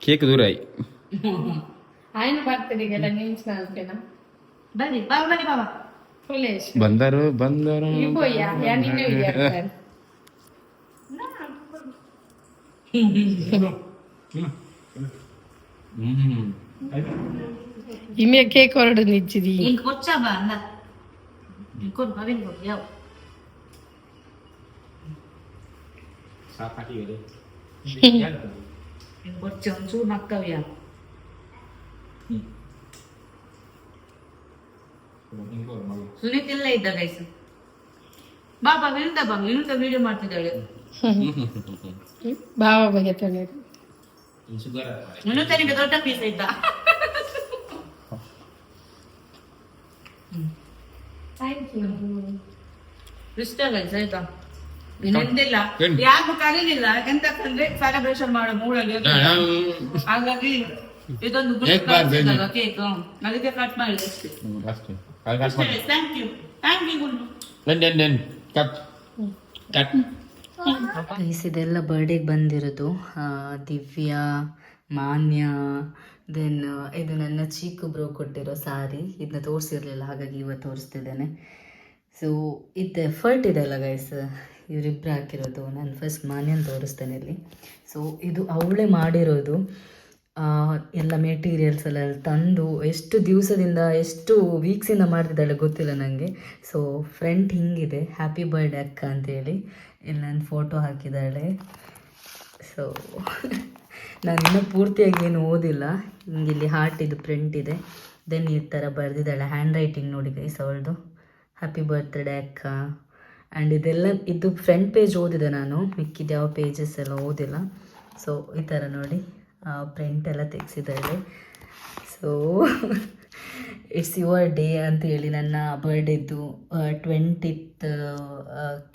ಕೇಕ್ ದೂರ ఆయన బర్త్డేಗೆಲ್ಲ నిల్చున్నాను ಬನ್ನಿ ಬಾಬಾ, ಬನ್ನಿ ಬಾಬಾ. ಫುಲೇಶ್ ಬಂದರು ಇಬೋಯ್ಯ ಯಾ ನಿನ್ನೆ ವಿಡಿಯೋ ಇಮೆ ಕೇಕ್ ಹೊರಡು ನಿಜ್ಜಿದಿ ಇಂಕ ಕೊಚ್ಚಾ ಬಾ ಅಂದ ಕೊಡು ನವೀನ್ ಕೊಡು. ಯಾವ ಕೊಚ್ಚ ಒಂಚೂರು ನಕ್ಕವ್ಯ. ಸುನೀತ್ ಇಲ್ಲ ಇದ್ದ ಗೈಸ್. ಬಾಬಾ ವಿರುದ್ಧ ವಿಡಿಯೋ ಮಾಡ್ತಿದ್ದಾಳೆ. ಬಾವ ಬಗ್ಗೆ ತೊಗೊಂಡು ಮುನ್ನೂತನಿಗೆ ದೊಡ್ಡ ಪೀಸ್ ಆಯ್ತಾ? Thank you. ಇಷ್ಟ ಆಯ್ತಾ? ಇನ್ನೊಂದಿಲ್ಲ, ಯಾರು ಕರೀಲಿಲ್ಲ ಎಂತಕ್ಕಂದ್ರೆ ಸೆಲೆಬ್ರೇಷನ್ ಮಾಡೋ ಮೂಡಲ್ಲಿ ಹಾಗಾಗಿ ಇದೊಂದು ಕೇಕ್ ಅದಕ್ಕೆ ಕಟ್ ಮಾಡಿದೆ ಅಷ್ಟೇ. Thank you guys. ಇದೆಲ್ಲ ಬರ್ಡೇಗೆ ಬಂದಿರೋದು ದಿವ್ಯಾ, ಮಾನ್ಯ, ದೆನ್ ಇದು ನನ್ನ ಚೀಕು ಬ್ರೋ ಕೊಟ್ಟಿರೋ ಸಾರಿ. ಇದನ್ನ ತೋರಿಸಿರ್ಲಿಲ್ಲ, ಹಾಗಾಗಿ ಇವತ್ತು ತೋರಿಸ್ತಿದ್ದೇನೆ. ಸೊ ಇದು ಎಫರ್ಟ್ ಇದೆಲ್ಲ ಗೈಸ್, ಇವರಿಬ್ಬರು ಹಾಕಿರೋದು. ನಾನು ಫಸ್ಟ್ ಮಾನ್ಯನ ತೋರಿಸ್ತೇನೆ ಇಲ್ಲಿ. ಸೊ ಇದು ಅವಳೇ ಮಾಡಿರೋದು. ಎಲ್ಲ ಮೆಟೀರಿಯಲ್ಸ್ ಎಲ್ಲ ತಂದು ಎಷ್ಟು ದಿವಸದಿಂದ, ಎಷ್ಟು ವೀಕ್ಸಿಂದ ಮಾಡ್ತಿದ್ದಾಳೆ ಗೊತ್ತಿಲ್ಲ ನನಗೆ. ಸೊ ಫ್ರಂಟ್ ಹಿಂಗಿದೆ, ಹ್ಯಾಪಿ ಬರ್ಡೇ ಅಕ್ಕ ಅಂತೇಳಿ ಇಲ್ಲಿ ನನ್ನ ಫೋಟೋ ಹಾಕಿದ್ದಾಳೆ. ಸೊ ನಾನು ಇನ್ನೂ ಪೂರ್ತಿಯಾಗಿ ಏನು ಓದಿಲ್ಲ. ಹಿಂಗಿಲ್ಲಿ ಹಾರ್ಟಿದು ಪ್ರಿಂಟ್ ಇದೆ. ದೆನ್ ಈ ಥರ ಬರೆದಿದ್ದಾಳೆ, ಹ್ಯಾಂಡ್ ರೈಟಿಂಗ್ ನೋಡಿ ಗೈಸ್ ಅವಳದು, ಹ್ಯಾಪಿ ಬರ್ತ್ಡೇ ಅಕ್ಕ. ಆ್ಯಂಡ್ ಇದೆಲ್ಲ ಇದು ಫ್ರಂಟ್ ಪೇಜ್ ಓದಿದೆ ನಾನು, ಮಿಕ್ಕಿದ ಯಾವ ಪೇಜಸ್ ಎಲ್ಲ ಓದಿಲ್ಲ. ಸೊ ಈ ಥರ ನೋಡಿ ಪ್ರಿಂಟ್ ಎಲ್ಲ ತೆಗೆಸಿದ್ದಾಳೆ. ಸೊ ಇಟ್ಸ್ ಯುವರ್ ಡೇ ಅಂತ ಹೇಳಿ ನನ್ನ ಬರ್ಡೇದು 20th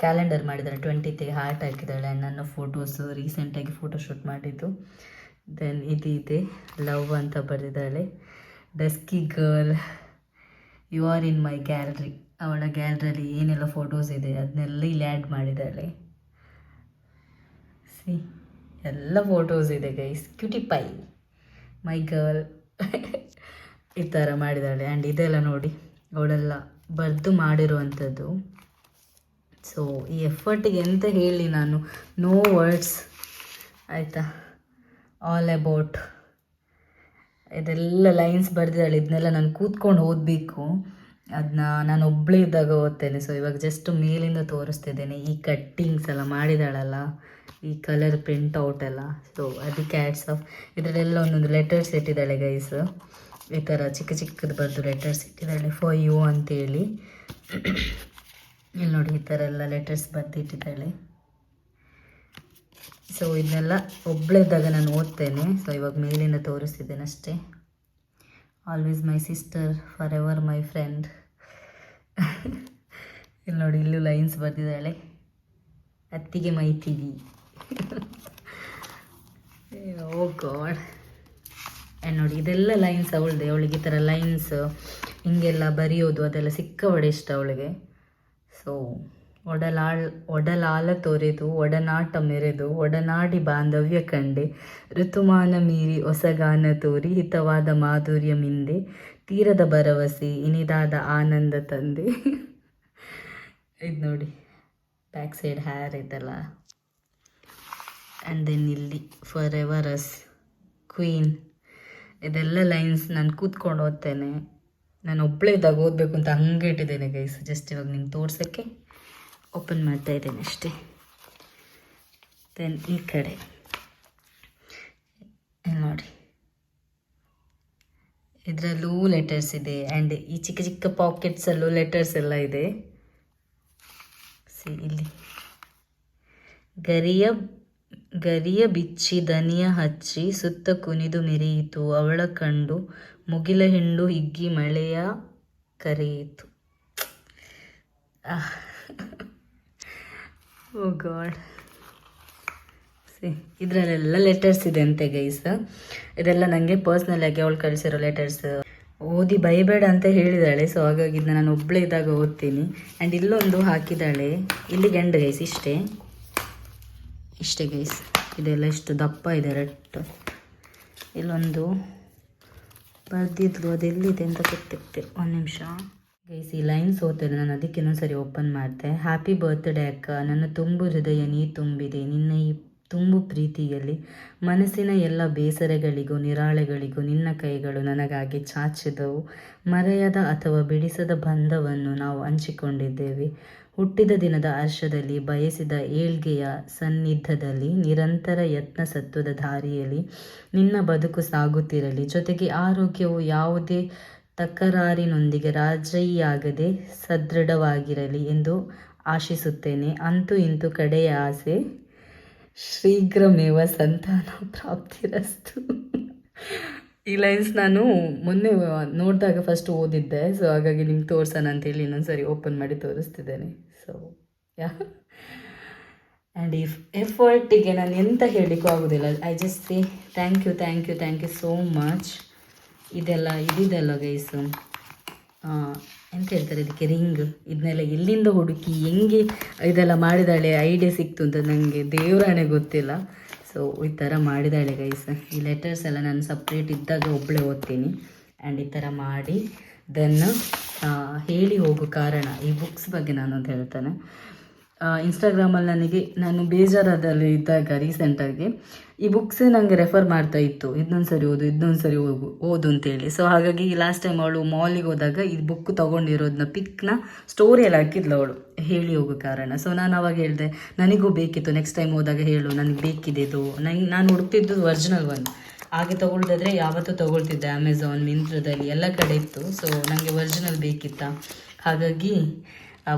ಕ್ಯಾಲೆಂಡರ್ ಮಾಡಿದ್ದಾಳೆ. 20th ಹಾರ್ಟ್ ಹಾಕಿದ್ದಾಳೆ. ಆ್ಯಂಡ್ ನನ್ನ ಫೋಟೋಸು ರೀಸೆಂಟಾಗಿ ಫೋಟೋಶೂಟ್ ಮಾಡಿದ್ದು. ದೆನ್ ಇದೆ ಲವ್ ಅಂತ ಬರೆದಿದ್ದಾಳೆ. Dusky girl, you are in my gallery. ಅವಳ ಗ್ಯಾಲರಿಯಲ್ಲಿ ಏನೆಲ್ಲ ಫೋಟೋಸ್ ಇದೆ ಅದನ್ನೆಲ್ಲ ಇಲ್ಲಿ ಆ್ಯಡ್ ಮಾಡಿದ್ದಾಳೆ. ಸಿ ಎಲ್ಲ ಫೋಟೋಸ್ ಇದೆ guys. Cutie pie my girl ಈ ಥರ ಮಾಡಿದ್ದಾಳೆ. ಆ್ಯಂಡ್ ಇದೆಲ್ಲ ನೋಡಿ ಅವಳೆಲ್ಲ ಬರೆದು ಮಾಡಿರುವಂಥದ್ದು. ಸೊ ಈ ಎಫರ್ಟಿಗೆ ಎಂತ ಹೇಳಿ ನಾನು, ನೋ ವರ್ಡ್ಸ್ ಆಯಿತಾ. ಆಲ್ ಅಬೌಟ್ ಇದೆಲ್ಲ ಲೈನ್ಸ್ ಬರೆದಿದ್ದಾಳೆ. ಇದನ್ನೆಲ್ಲ ನಾನು ಕೂತ್ಕೊಂಡು ಓದಬೇಕು. ಅದನ್ನ ನಾನು ಒಬ್ಬಳೇ ಇದ್ದಾಗ ಓದ್ತೇನೆ. ಸೊ ಇವಾಗ ಜಸ್ಟ್ ಮೇಲಿಂದ ತೋರಿಸ್ತಿದ್ದೇನೆ. ಈ ಕಟ್ಟಿಂಗ್ಸ್ ಎಲ್ಲ ಮಾಡಿದಾಳಲ್ಲ, ಈ ಕಲರ್ ಪ್ರಿಂಟ್ ಔಟ್ ಎಲ್ಲ. ಸೊ ಅದಕ್ಕೆ ಆ್ಯಡ್ಸ್ ಆಫ್. ಇದರಲ್ಲೆಲ್ಲ ಒಂದೊಂದು ಲೆಟರ್ಸ್ ಇಟ್ಟಿದ್ದಾಳೆ ಗೈಸ್. ಈ ಥರ ಚಿಕ್ಕ ಚಿಕ್ಕದು ಬರೆದು ಲೆಟರ್ಸ್ ಇಟ್ಟಿದ್ದಾಳೆ, ಫಾರ್ ಯು ಅಂತೇಳಿ. ಇಲ್ಲಿ ನೋಡಿ ಈ ಥರ ಎಲ್ಲ ಲೆಟರ್ಸ್ ಬರೆದಿಟ್ಟಿದ್ದಾಳೆ. ಸೊ ಇದನ್ನೆಲ್ಲ ಒಬ್ಬಳಿದ್ದಾಗ ನಾನು ಓದ್ತೇನೆ. ಸೊ ಇವಾಗ ಮೇಲಿಂದ ತೋರಿಸ್ತಿದ್ದೇನೆ ಅಷ್ಟೇ. Always my sister, for ever my friend. ಇಲ್ಲಿ ನೋಡಿ ಇಲ್ಲೂ ಲೈನ್ಸ್ ಬರೆದಿದ್ದಾಳೆ, ಅತ್ತಿಗೆ ಮೈತಿವಿ. ಓ ಗಾಡ್. ಆ್ಯಂಡ್ ನೋಡಿ ಇದೆಲ್ಲ ಲೈನ್ಸ್ ಅವಳದೆ. ಅವಳಿಗೆ ಈ ಥರ ಲೈನ್ಸ್ ಹಿಂಗೆಲ್ಲ ಬರೆಯೋದು ಅದೆಲ್ಲ ಸಿಕ್ಕಾಬಡೆ ಇಷ್ಟ ಅವಳಿಗೆ. ಸೊ ಒಡಲಾಲ ತೊರೆದು ಒಡನಾಟ ಮೆರೆದು ಒಡನಾಡಿ ಬಾಂಧವ್ಯ ಕಂಡೆ, ಋತುಮಾನ ಮೀರಿ ಹೊಸಗಾನ ತೋರಿ ಹಿತವಾದ ಮಾಧುರ್ಯ ಮಿಂದೆ, ತೀರದ ಭರವಸೆ ಇನಿದಾದ ಆನಂದ ತಂದೆ. ಇದು ನೋಡಿ ಬ್ಯಾಕ್ ಸೈಡ್ ಹೇರ್ ಇದೆಲ್ಲ. ಆ್ಯಂಡ್ ದೆನ್ ಇಲ್ಲಿ ಫಾರ್ ಎವರ್ ಅಸ್, ಕ್ವೀನ್. ಇದೆಲ್ಲ ಲೈನ್ಸ್ ನಾನು ಕೂತ್ಕೊಂಡು ಓದ್ತೇನೆ. ನಾನು ಒಬ್ಬಳೇ ಇದ್ದಾಗ ಓದಬೇಕು ಅಂತ ಹಂಗೆ ಇಟ್ಟಿದ್ದೇನೆ ಗೈಸ್. ಜಸ್ಟ್ ಇವಾಗ ನಿಮ್ಗೆ ತೋರ್ಸೋಕ್ಕೆ ಓಪನ್ ಮಾಡ್ತಾ ಇದ್ದೇನೆ ಅಷ್ಟೇ. ದೆನ್ ಈ ಕಡೆ ನೋಡಿ ಇದರಲ್ಲೂ ಲೆಟರ್ಸ್ ಇದೆ. ಆ್ಯಂಡ್ ಈ ಚಿಕ್ಕ ಚಿಕ್ಕ ಪಾಕೆಟ್ಸಲ್ಲೂ ಲೆಟರ್ಸ್ ಎಲ್ಲ ಇದೆ. ಸಿ ಇಲ್ಲಿ ಗರಿಯ ಬಿಚ್ಚಿ ದನಿಯ ಹಚ್ಚಿ ಸುತ್ತ ಕುನಿದು ಮೆರೆಯಿತು, ಅವಳ ಕಂಡು ಮುಗಿಲ ಹಿಂಡು ಹಿಗ್ಗಿ ಮಳೆಯ ಕರೆಯಿತು. ಓ ಗಾಡ್. ಸಿ ಇದರಲ್ಲೆಲ್ಲ ಲೆಟರ್ಸ್ ಇದೆ ಅಂತೆ ಗೈಸ್. ಇದೆಲ್ಲ ನನಗೆ ಪರ್ಸ್ನಲ್ ಆಗಿ ಅವಳು ಕಳಿಸಿರೋ ಲೆಟರ್ಸ್. ಓದಿ ಬೈಬೇಡ ಅಂತ ಹೇಳಿದಾಳೆ. ಸೊ ಹಾಗಾಗಿ ಇದನ್ನ ನಾನು ಒಬ್ಬಳೇ ಇದ್ದಾಗ ಓದ್ತೀನಿ. ಆ್ಯಂಡ್ ಇಲ್ಲೊಂದು ಹಾಕಿದ್ದಾಳೆ, ಇಲ್ಲಿ ಗಂಡು ಗೈಸ್. ಇಷ್ಟೇ ಗೈಸ್. ಇದೆಲ್ಲ ಇಷ್ಟು ದಪ್ಪ ಇದೆ ರಟ್ಟು. ಇಲ್ಲೊಂದು ಬರ್ದಿದ್ಲು, ಅದೆಲ್ಲಿದೆ ಅಂತ ಗೊತ್ತಿರ್ತೆ. ಒಂದು ನಿಮಿಷ ಗೈಸ್. ಈ ಲೈನ್ಸ್ ಓದ್ತೇನೆ ನಾನು, ಅದಕ್ಕೆ ಇನ್ನೊಂದ್ಸರಿ ಓಪನ್ ಮಾಡಿದೆ. ಹ್ಯಾಪಿ ಬರ್ತ್ಡೇ ಅಕ್ಕ, ನನ್ನ ತುಂಬು ಹೃದಯ ನೀ ತುಂಬಿದೆ, ನಿನ್ನ ಈ ತುಂಬು ಪ್ರೀತಿಯಲ್ಲಿ ಮನಸ್ಸಿನ ಎಲ್ಲ ಬೇಸರಗಳಿಗೂ ನಿರಾಳೆಗಳಿಗೂ ನಿನ್ನ ಕೈಗಳು ನನಗಾಗಿ ಚಾಚಿದವು. ಮರೆಯದ ಅಥವಾ ಬಿಡಿಸದ ಬಂಧವನ್ನು ನಾವು ಹಂಚಿಕೊಂಡಿದ್ದೇವೆ. ಹುಟ್ಟಿದ ದಿನದ ಹರ್ಷದಲ್ಲಿ, ಬಯಸಿದ ಏಳ್ಗೆಯ ಸನ್ನಿಧದಲ್ಲಿ, ನಿರಂತರ ಯತ್ನ ಸತ್ವದ ದಾರಿಯಲ್ಲಿ ನಿನ್ನ ಬದುಕು ಸಾಗುತ್ತಿರಲಿ. ಜೊತೆಗೆ ಆರೋಗ್ಯವು ಯಾವುದೇ ತಕರಾರಿನೊಂದಿಗೆ ರಾಜಿಯಾಗದೆ ಸದೃಢವಾಗಿರಲಿ ಎಂದು ಆಶಿಸುತ್ತೇನೆ. ಅಂತೂ ಇಂತೂ ಕಡೆಯ ಆಸೆ, ಶೀಘ್ರಮೇವ ಸಂತಾನ ಪ್ರಾಪ್ತಿರಸ್ತು. ಈ ಲೈನ್ಸ್ ನಾನು ಮೊನ್ನೆ ನೋಡಿದಾಗ ಫಸ್ಟ್ ಓದಿದ್ದೆ, ಸೊ ಹಾಗಾಗಿ ನಿಮ್ಗೆ ತೋರ್ಸೋಣ ಅಂತೇಳಿ ಇನ್ನೊಂದ್ಸರಿ ಓಪನ್ ಮಾಡಿ ತೋರಿಸ್ತಿದ್ದೇನೆ. ಸೊ ಯಾ ಆ್ಯಂಡ್ ಈ ಎಫರ್ಟಿಗೆ ನಾನು ಎಂತ ಹೇಳಲಿಕ್ಕೂ ಆಗೋದಿಲ್ಲ. I just say thank you thank you thank you so much. ಇದಿದೆಲ್ಲ ಗೈಸು ಎಂತ ಹೇಳ್ತಾರೆ ಇದಕ್ಕೆ, ರಿಂಗ್, ಇದನ್ನೆಲ್ಲ ಎಲ್ಲಿಂದ ಹುಡುಕಿ ಹೆಂಗೆ ಇದೆಲ್ಲ ಮಾಡಿದಾಳೆ, ಐಡಿಯಾ ಸಿಕ್ತು ಅಂತ ನನಗೆ ದೇವರಾಣೆ ಗೊತ್ತಿಲ್ಲ. ಸೊ ಈ ಥರ ಮಾಡಿದಾಳೆ ಗೈಸ್. ಈ ಲೆಟರ್ಸ್ ಎಲ್ಲ ನಾನು ಸಪ್ರೇಟ್ ಇದ್ದಾಗ ಒಬ್ಬಳೇ ಓದ್ತೀನಿ. ಆ್ಯಂಡ್ ಈ ಥರ ಮಾಡಿ ದೆನ್ ಹೇಳಿ ಹೋಗೋ ಕಾರಣ, ಈ ಬುಕ್ಸ್ ಬಗ್ಗೆ ನಾನೊಂದು ಹೇಳ್ತೇನೆ. ಇನ್ಸ್ಟಾಗ್ರಾಮಲ್ಲಿ ನಾನು ಬೇಜಾರದಲ್ಲಿ ಇದ್ದಾಗ ರೀಸೆಂಟಾಗಿ ಈ ಬುಕ್ಸೇ ನನಗೆ ರೆಫರ್ ಮಾಡ್ತಾ ಇತ್ತು, ಇನ್ನೊಂದು ಸರಿ ಓದು ಅಂತೇಳಿ. ಸೊ ಹಾಗಾಗಿ ಲಾಸ್ಟ್ ಟೈಮ್ ಅವಳು ಮಾಲಿಗೆ ಹೋದಾಗ ಈ ಬುಕ್ ತೊಗೊಂಡಿರೋದನ್ನ ಪಿಕ್ನ ಸ್ಟೋರಿಯಲ್ಲಿ ಹಾಕಿದ್ಲು ಅವಳು, ಹೇಳಿ ಹೋಗೋ ಕಾರಣ. ಸೊ ನಾನು ಅವಾಗ ಹೇಳಿದೆ ನನಗೂ ಬೇಕಿತ್ತು, ನೆಕ್ಸ್ಟ್ ಟೈಮ್ ಹೋದಾಗ ಹೇಳು ನನಗೆ ಬೇಕಿದೆ ಇದು. ನಾನು ಹುಡುಕ್ತಿದ್ದು ಒರಿಜಿನಲ್ ಒನ್, ಹಾಗೆ ತೊಗೊಳ್ದಿದ್ರೆ ಯಾವತ್ತೂ ತೊಗೊಳ್ತಿದ್ದೆ, ಅಮೆಝಾನ್, ಮಿಂತ್ರದಲ್ಲಿ ಎಲ್ಲ ಕಡೆ ಇತ್ತು. ಸೊ ನನಗೆ ಒರಿಜಿನಲ್ ಬೇಕಿತ್ತ, ಹಾಗಾಗಿ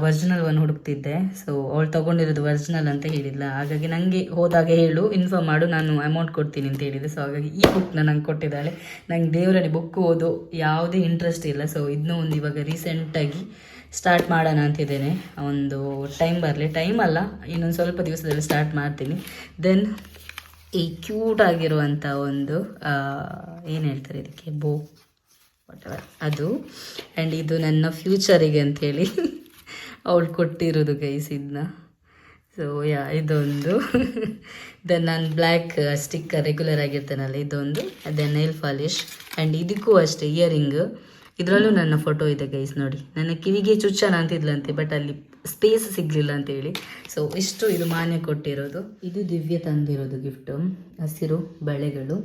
ಒರಿಜಿನಲ್ ಒನ್ ಹುಡುಕ್ತಿದ್ದೆ. ಸೊ ಅವಳು ತೊಗೊಂಡಿರೋದು ಒರಿಜಿನಲ್ ಅಂತ ಹೇಳಿದ್ಲ, ಹಾಗಾಗಿ ನನಗೆ ಹೋದಾಗ ಹೇಳು, ಇನ್ಫಾರ್ಮ್ ಮಾಡು, ನಾನು ಅಮೌಂಟ್ ಕೊಡ್ತೀನಿ ಅಂತ ಹೇಳಿದೆ. ಸೊ ಹಾಗಾಗಿ ಈ ಬುಕ್ನ ನಂಗೆ ಕೊಟ್ಟಿದ್ದಾಳೆ. ನಂಗೆ ದೇವರಲ್ಲಿ ಬುಕ್ ಓದೋ ಯಾವುದೇ ಇಂಟ್ರೆಸ್ಟ್ ಇಲ್ಲ. ಸೊ ಇದನ್ನೂ ಒಂದು ಇವಾಗ ರೀಸೆಂಟಾಗಿ ಸ್ಟಾರ್ಟ್ ಮಾಡೋಣ ಅಂತಿದ್ದೇನೆ. ಒಂದು ಟೈಮ್ ಅಲ್ಲ, ಇನ್ನೊಂದು ಸ್ವಲ್ಪ ದಿವಸದಲ್ಲಿ ಸ್ಟಾರ್ಟ್ ಮಾಡ್ತೀನಿ. ದೆನ್ ಈ ಕ್ಯೂಟ್ ಆಗಿರುವಂಥ ಒಂದು ಏನು ಹೇಳ್ತಾರೆ ಇದಕ್ಕೆ, ವಾಟೆವರ್ ಅದು. ಆ್ಯಂಡ್ ಇದು ನನ್ನ ಫ್ಯೂಚರಿಗೆ ಅಂಥೇಳಿ ಅವಳು ಕೊಟ್ಟಿರೋದು ಗೈಸ್ ಇದನ್ನ. ಸೊ ಇದೊಂದು ದೆನ್ ನಾನು ಬ್ಲ್ಯಾಕ್ ಸ್ಟಿಕ್ಕರ್ ರೆಗ್ಯುಲರ್ ಆಗಿರ್ತೇನಲ್ಲ ಇದೊಂದು, ದೆನ್ ನೈಲ್ ಪಾಲಿಶ್. ಆ್ಯಂಡ್ ಇದಕ್ಕೂ ಅಷ್ಟೇ ಇಯರಿಂಗ್, ಇದರಲ್ಲೂ ನನ್ನ ಫೋಟೋ ಇದೆ ಗೈಸ್ ನೋಡಿ. ನನ್ನ ಕಿವಿಗೆ ಚುಚ್ಚನ ಅಂತಿದ್ಲಂತೆ, ಬಟ್ ಅಲ್ಲಿ ಸ್ಪೇಸ್ ಸಿಗಲಿಲ್ಲ ಅಂತೇಳಿ. ಸೊ ಇಷ್ಟು ಇದು ಮಾನ್ಯ ಕೊಟ್ಟಿರೋದು. ಇದು ದಿವ್ಯ ತಂದಿರೋದು ಗಿಫ್ಟು, ಹಸಿರು ಬಳೆಗಳು.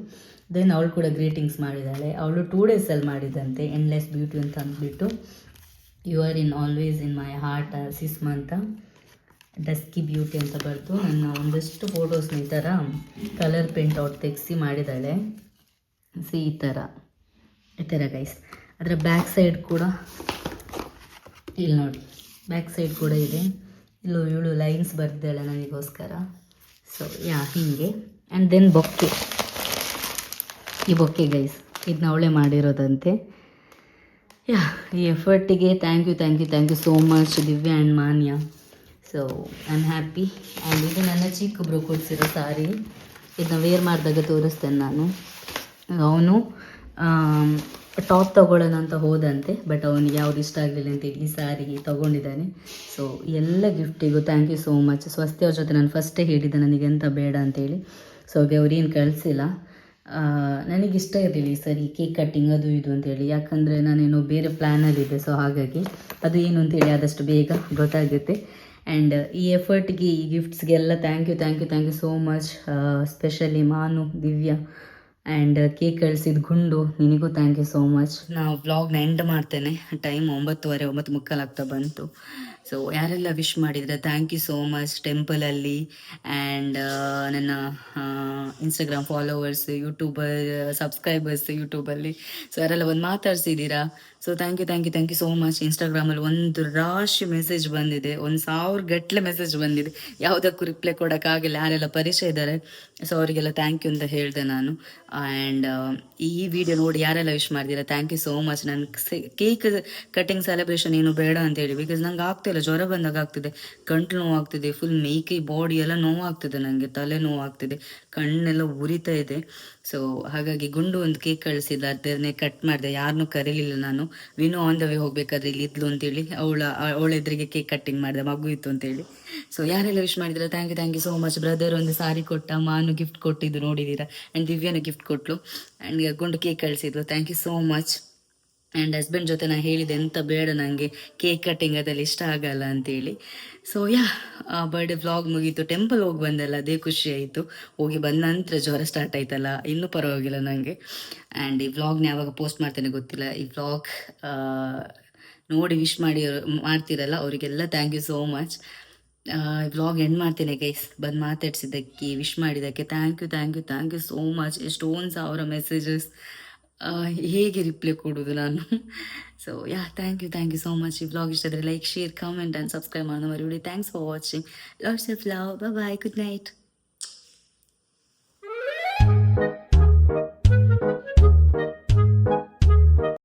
ದೆನ್ ಅವಳು ಕೂಡ ಗ್ರೀಟಿಂಗ್ಸ್ ಮಾಡಿದ್ದಾಳೆ. ಅವಳು 2 ಡೇಸಲ್ಲಿ ಮಾಡಿದಂತೆ, ಎಂಡ್ಲೆಸ್ ಬ್ಯೂಟಿ ಅಂತ ಅಂದ್ಬಿಟ್ಟು, you are in always in my heart ಸಿಸ್ಮ ಅಂತ, ಡಸ್ಕಿ ಬ್ಯೂಟಿ ಅಂತ ಬರೆದು ನನ್ನ ಒಂದಷ್ಟು ಫೋಟೋಸ್ನ ಈ ಥರ ಕಲರ್ ಪ್ರಿಂಟ್ ಔಟ್ ತೆಗೆಸಿ ಮಾಡಿದ್ದಾಳೆ. ಸಿ ಈ ಥರ ಗೈಸ್. ಅದರ ಬ್ಯಾಕ್ ಸೈಡ್ ಕೂಡ ಇಲ್ಲಿ ನೋಡಿ, ಬ್ಯಾಕ್ ಸೈಡ್ ಕೂಡ ಇದೆ. ಇಲ್ಲೂ ಇವಳು ಲೈನ್ಸ್ ಬರ್ದಿದ್ದಾಳೆ ನನಗೋಸ್ಕರ. ಸೊ ಹೀಗೆ. ಆ್ಯಂಡ್ ದೆನ್ ಬೊಕ್ಕೆ, ಈ ಬೊಕ್ಕೆ ಗೈಸ್ ಇದನ್ನ ಅವಳೇ ಮಾಡಿರೋದಂತೆ. ಈ ಎಫರ್ಟಿಗೆ thank you so much Divya and Manya. So I am happy. And ಇದು ನನ್ನ ಚಿಕ್ಕ ಬ್ರೋ ಕೊಡಿಸಿರೋ ಸಾರಿ, ಇದನ್ನ ವೇರ್ ಮಾಡಿದಾಗ ತೋರಿಸ್ತೇನೆ ನಾನು. ಅವನು ಟಾಪ್ ತೊಗೊಳ್ಳೋಣ ಅಂತ ಹೋದಂತೆ, ಬಟ್ ಅವನಿಗೆ ಯಾವುದು ಇಷ್ಟ ಆಗಲಿಲ್ಲ ಅಂತೇಳಿ ಈ ಸಾರಿ ತೊಗೊಂಡಿದ್ದಾನೆ. ಸೊ ಎಲ್ಲ ಗಿಫ್ಟಿಗೂ ಥ್ಯಾಂಕ್ ಯು ಸೋ ಮಚ್. ಸ್ವಸ್ತಿ ಅವ್ರ ಜೊತೆ ನಾನು ಫಸ್ಟೇ ಹೇಳಿದ್ದೆ ನನಗೆ ಎಂತ ಬೇಡ ಅಂತೇಳಿ. ಸೊ ಹಾಗೆ ಅವ್ರೇನು ಕಳಿಸಿಲ್ಲ. ನನಗಿಷ್ಟ ಇರಲಿಲ್ಲ ಈ ಸರಿ ಕೇಕ್ ಕಟ್ಟಿಂಗ್ ಅದು ಇದು ಅಂತೇಳಿ, ಯಾಕಂದರೆ ನಾನೇನೋ ಬೇರೆ ಪ್ಲ್ಯಾನಲ್ಲಿದ್ದೆ. ಸೊ ಹಾಗಾಗಿ ಅದು ಏನು ಅಂತೇಳಿ ಆದಷ್ಟು ಬೇಗ ಗೊತ್ತಾಗುತ್ತೆ. ಆ್ಯಂಡ್ ಈ ಎಫರ್ಟ್ಗೆ, ಈ ಗಿಫ್ಟ್ಸ್ಗೆಲ್ಲ thank you so much. Specially Manu, Divya and cake ಕಳಿಸಿದ ಗುಂಡು, ನಿನಗೂ ಥ್ಯಾಂಕ್ ಯು ಸೋ ಮಚ್. ನಾವು ವ್ಲಾಗ್ನ ಎಂಡ್ ಮಾಡ್ತೇನೆ. ಟೈಮ್ 9:30 ಆಗ್ತಾ ಬಂತು. ಸೊ ಯಾರೆಲ್ಲ ವಿಶ್ ಮಾಡಿದರೆ ಥ್ಯಾಂಕ್ ಯು ಸೋ ಮಚ್. ಟೆಂಪಲಲ್ಲಿ ಆ್ಯಂಡ್ ನನ್ನ ಇನ್ಸ್ಟಾಗ್ರಾಮ್ ಫಾಲೋವರ್ಸ್, ಯೂಟ್ಯೂಬರ್ ಸಬ್ಸ್ಕ್ರೈಬರ್ಸ್ ಯೂಟ್ಯೂಬಲ್ಲಿ, ಸೊ ಯಾರೆಲ್ಲ ಒಂದು ಮಾತಾಡ್ಸಿದ್ದೀರಾ. So thank you so much. ಇನ್ಸ್ಟಾಗ್ರಾಮಲ್ಲಿ ಒಂದು ರಾಶಿ ಮೆಸೇಜ್ ಬಂದಿದೆ, 1000 ಗಟ್ಟಲೆ ಮೆಸೇಜ್ ಬಂದಿದೆ, ಯಾವುದಕ್ಕೂ ರಿಪ್ಲೈ ಕೊಡೋಕ್ಕಾಗಿಲ್ಲ. ಯಾರೆಲ್ಲ ಪರಿಚಯ ಇದ್ದಾರೆ, ಸೊ ಅವರಿಗೆಲ್ಲ ಥ್ಯಾಂಕ್ ಯು ಅಂತ ಹೇಳಿದೆ ನಾನು. ಆ್ಯಂಡ್ ಈ ವಿಡಿಯೋ ನೋಡಿ ಯಾರೆಲ್ಲ ವಿಶ್ ಮಾಡಿದ್ದೀರಾ ಥ್ಯಾಂಕ್ ಯು ಸೋ ಮಚ್. ನಾನು ಕೇಕ್ ಕಟ್ಟಿಂಗ್ ಸೆಲೆಬ್ರೇಷನ್ ಏನು ಬೇಡ ಅಂತೇಳಿ, ಬಿಕಾಸ್ ನಂಗೆ ಆಗ್ತಿಲ್ಲ, ಜ್ವರ ಬಂದಾಗ ಆಗ್ತಿದೆ, ಗಂಟಲು ನೋವು ಆಗ್ತಿದೆ, ಫುಲ್ ಮೈಕೈ ಬಾಡಿ ಎಲ್ಲ ನೋವಾಗ್ತಿದೆ, ನನಗೆ ತಲೆ ನೋವಾಗ್ತಿದೆ, ಕಣ್ಣೆಲ್ಲ ಉರಿತಾ ಇದೆ. ಸೊ ಹಾಗಾಗಿ ಗುಂಡು ಒಂದು ಕೇಕ್ ಕಳಿಸಿದ್ದ, ಅದನ್ನೇ ಕಟ್ ಮಾಡಿದೆ. ಯಾರನ್ನೂ ಕರೀಲಿಲ್ಲ ನಾನು. ವಿನು ಆನ್ ದ ವೇ ಹೋಗ್ಬೇಕಾದ್ರೆ ಇಲ್ಲಿ ಇದ್ಲು ಅಂತೇಳಿ ಅವಳ ಎದುರಿಗೆ ಕೇಕ್ ಕಟ್ಟಿಂಗ್ ಮಾಡಿದೆ, ಮಗು ಇತ್ತು ಅಂತೇಳಿ. ಸೊ ಯಾರೆಲ್ಲ ವಿಶ್ ಮಾಡಿದ್ರೆ thank you so much. Brother ಒಂದು ಸಾರಿ ಕೊಟ್ಟ, ಮಾನು ಗಿಫ್ಟ್ ಕೊಟ್ಟಿದ್ದು ನೋಡಿದ್ದೀರಾ, ಆ್ಯಂಡ್ ದಿವ್ಯಾನು ಗಿಫ್ಟ್ ಕೊಟ್ಲು, ಆ್ಯಂಡ್ ಗುಂಡು ಕೇಕ್ ಕಳಿಸಿದ್ಲು. Thank you so much. And husband ಜೊತೆ ನಾನು ಹೇಳಿದೆ ಎಂತ ಬೇಡ ನನಗೆ ಕೇಕ್ ಕಟ್ಟಿಂಗ್ ಅದೆಲ್ಲ ಇಷ್ಟ ಆಗಲ್ಲ ಅಂತೇಳಿ. ಸೊ ಬರ್ಡೇ ವ್ಲಾಗ್ ಮುಗೀತು. ಟೆಂಪಲ್ ಹೋಗಿ ಬಂದಲ್ಲ, ಅದೇ ಖುಷಿ ಆಯಿತು. ಹೋಗಿ ಬಂದ ನಂತರ ಜ್ವರ ಸ್ಟಾರ್ಟ್ ಆಯ್ತಲ್ಲ, ಇನ್ನೂ ಪರವಾಗಿಲ್ಲ ನನಗೆ. ಆ್ಯಂಡ್ ಈ ವ್ಲಾಗ್ನ ಯಾವಾಗ ಪೋಸ್ಟ್ ಮಾಡ್ತೇನೆ ಗೊತ್ತಿಲ್ಲ. ಈ ವ್ಲಾಗ್ ನೋಡಿ ವಿಶ್ ಮಾಡ್ತೀರಲ್ಲ ಅವರಿಗೆಲ್ಲ thank you so much. Vlog end ಮಾಡ್ತೇನೆ ಗೈಸ್. ಬಂದು ಮಾತಾಡ್ಸಿದ್ದಕ್ಕೆ, ವಿಶ್ ಮಾಡಿದ್ದಕ್ಕೆ ಥ್ಯಾಂಕ್ ಯು ಸೋ ಮಚ್. ಎಷ್ಟೊಂದು 1000 ಮೆಸೇಜಸ್, ಹೇಗೆ ರಿಪ್ಲೈ ಕೊಡೋದು ನಾನು. So thank you so much. ಈ ವ್ಲಾಗ್ ಇಷ್ಟ ಆದರೆ like, share, comment and subscribe ಮಾಡೋದು ಮರಿಬೇಡಿ. Thanks for watching. Lots of love. Bye, good night.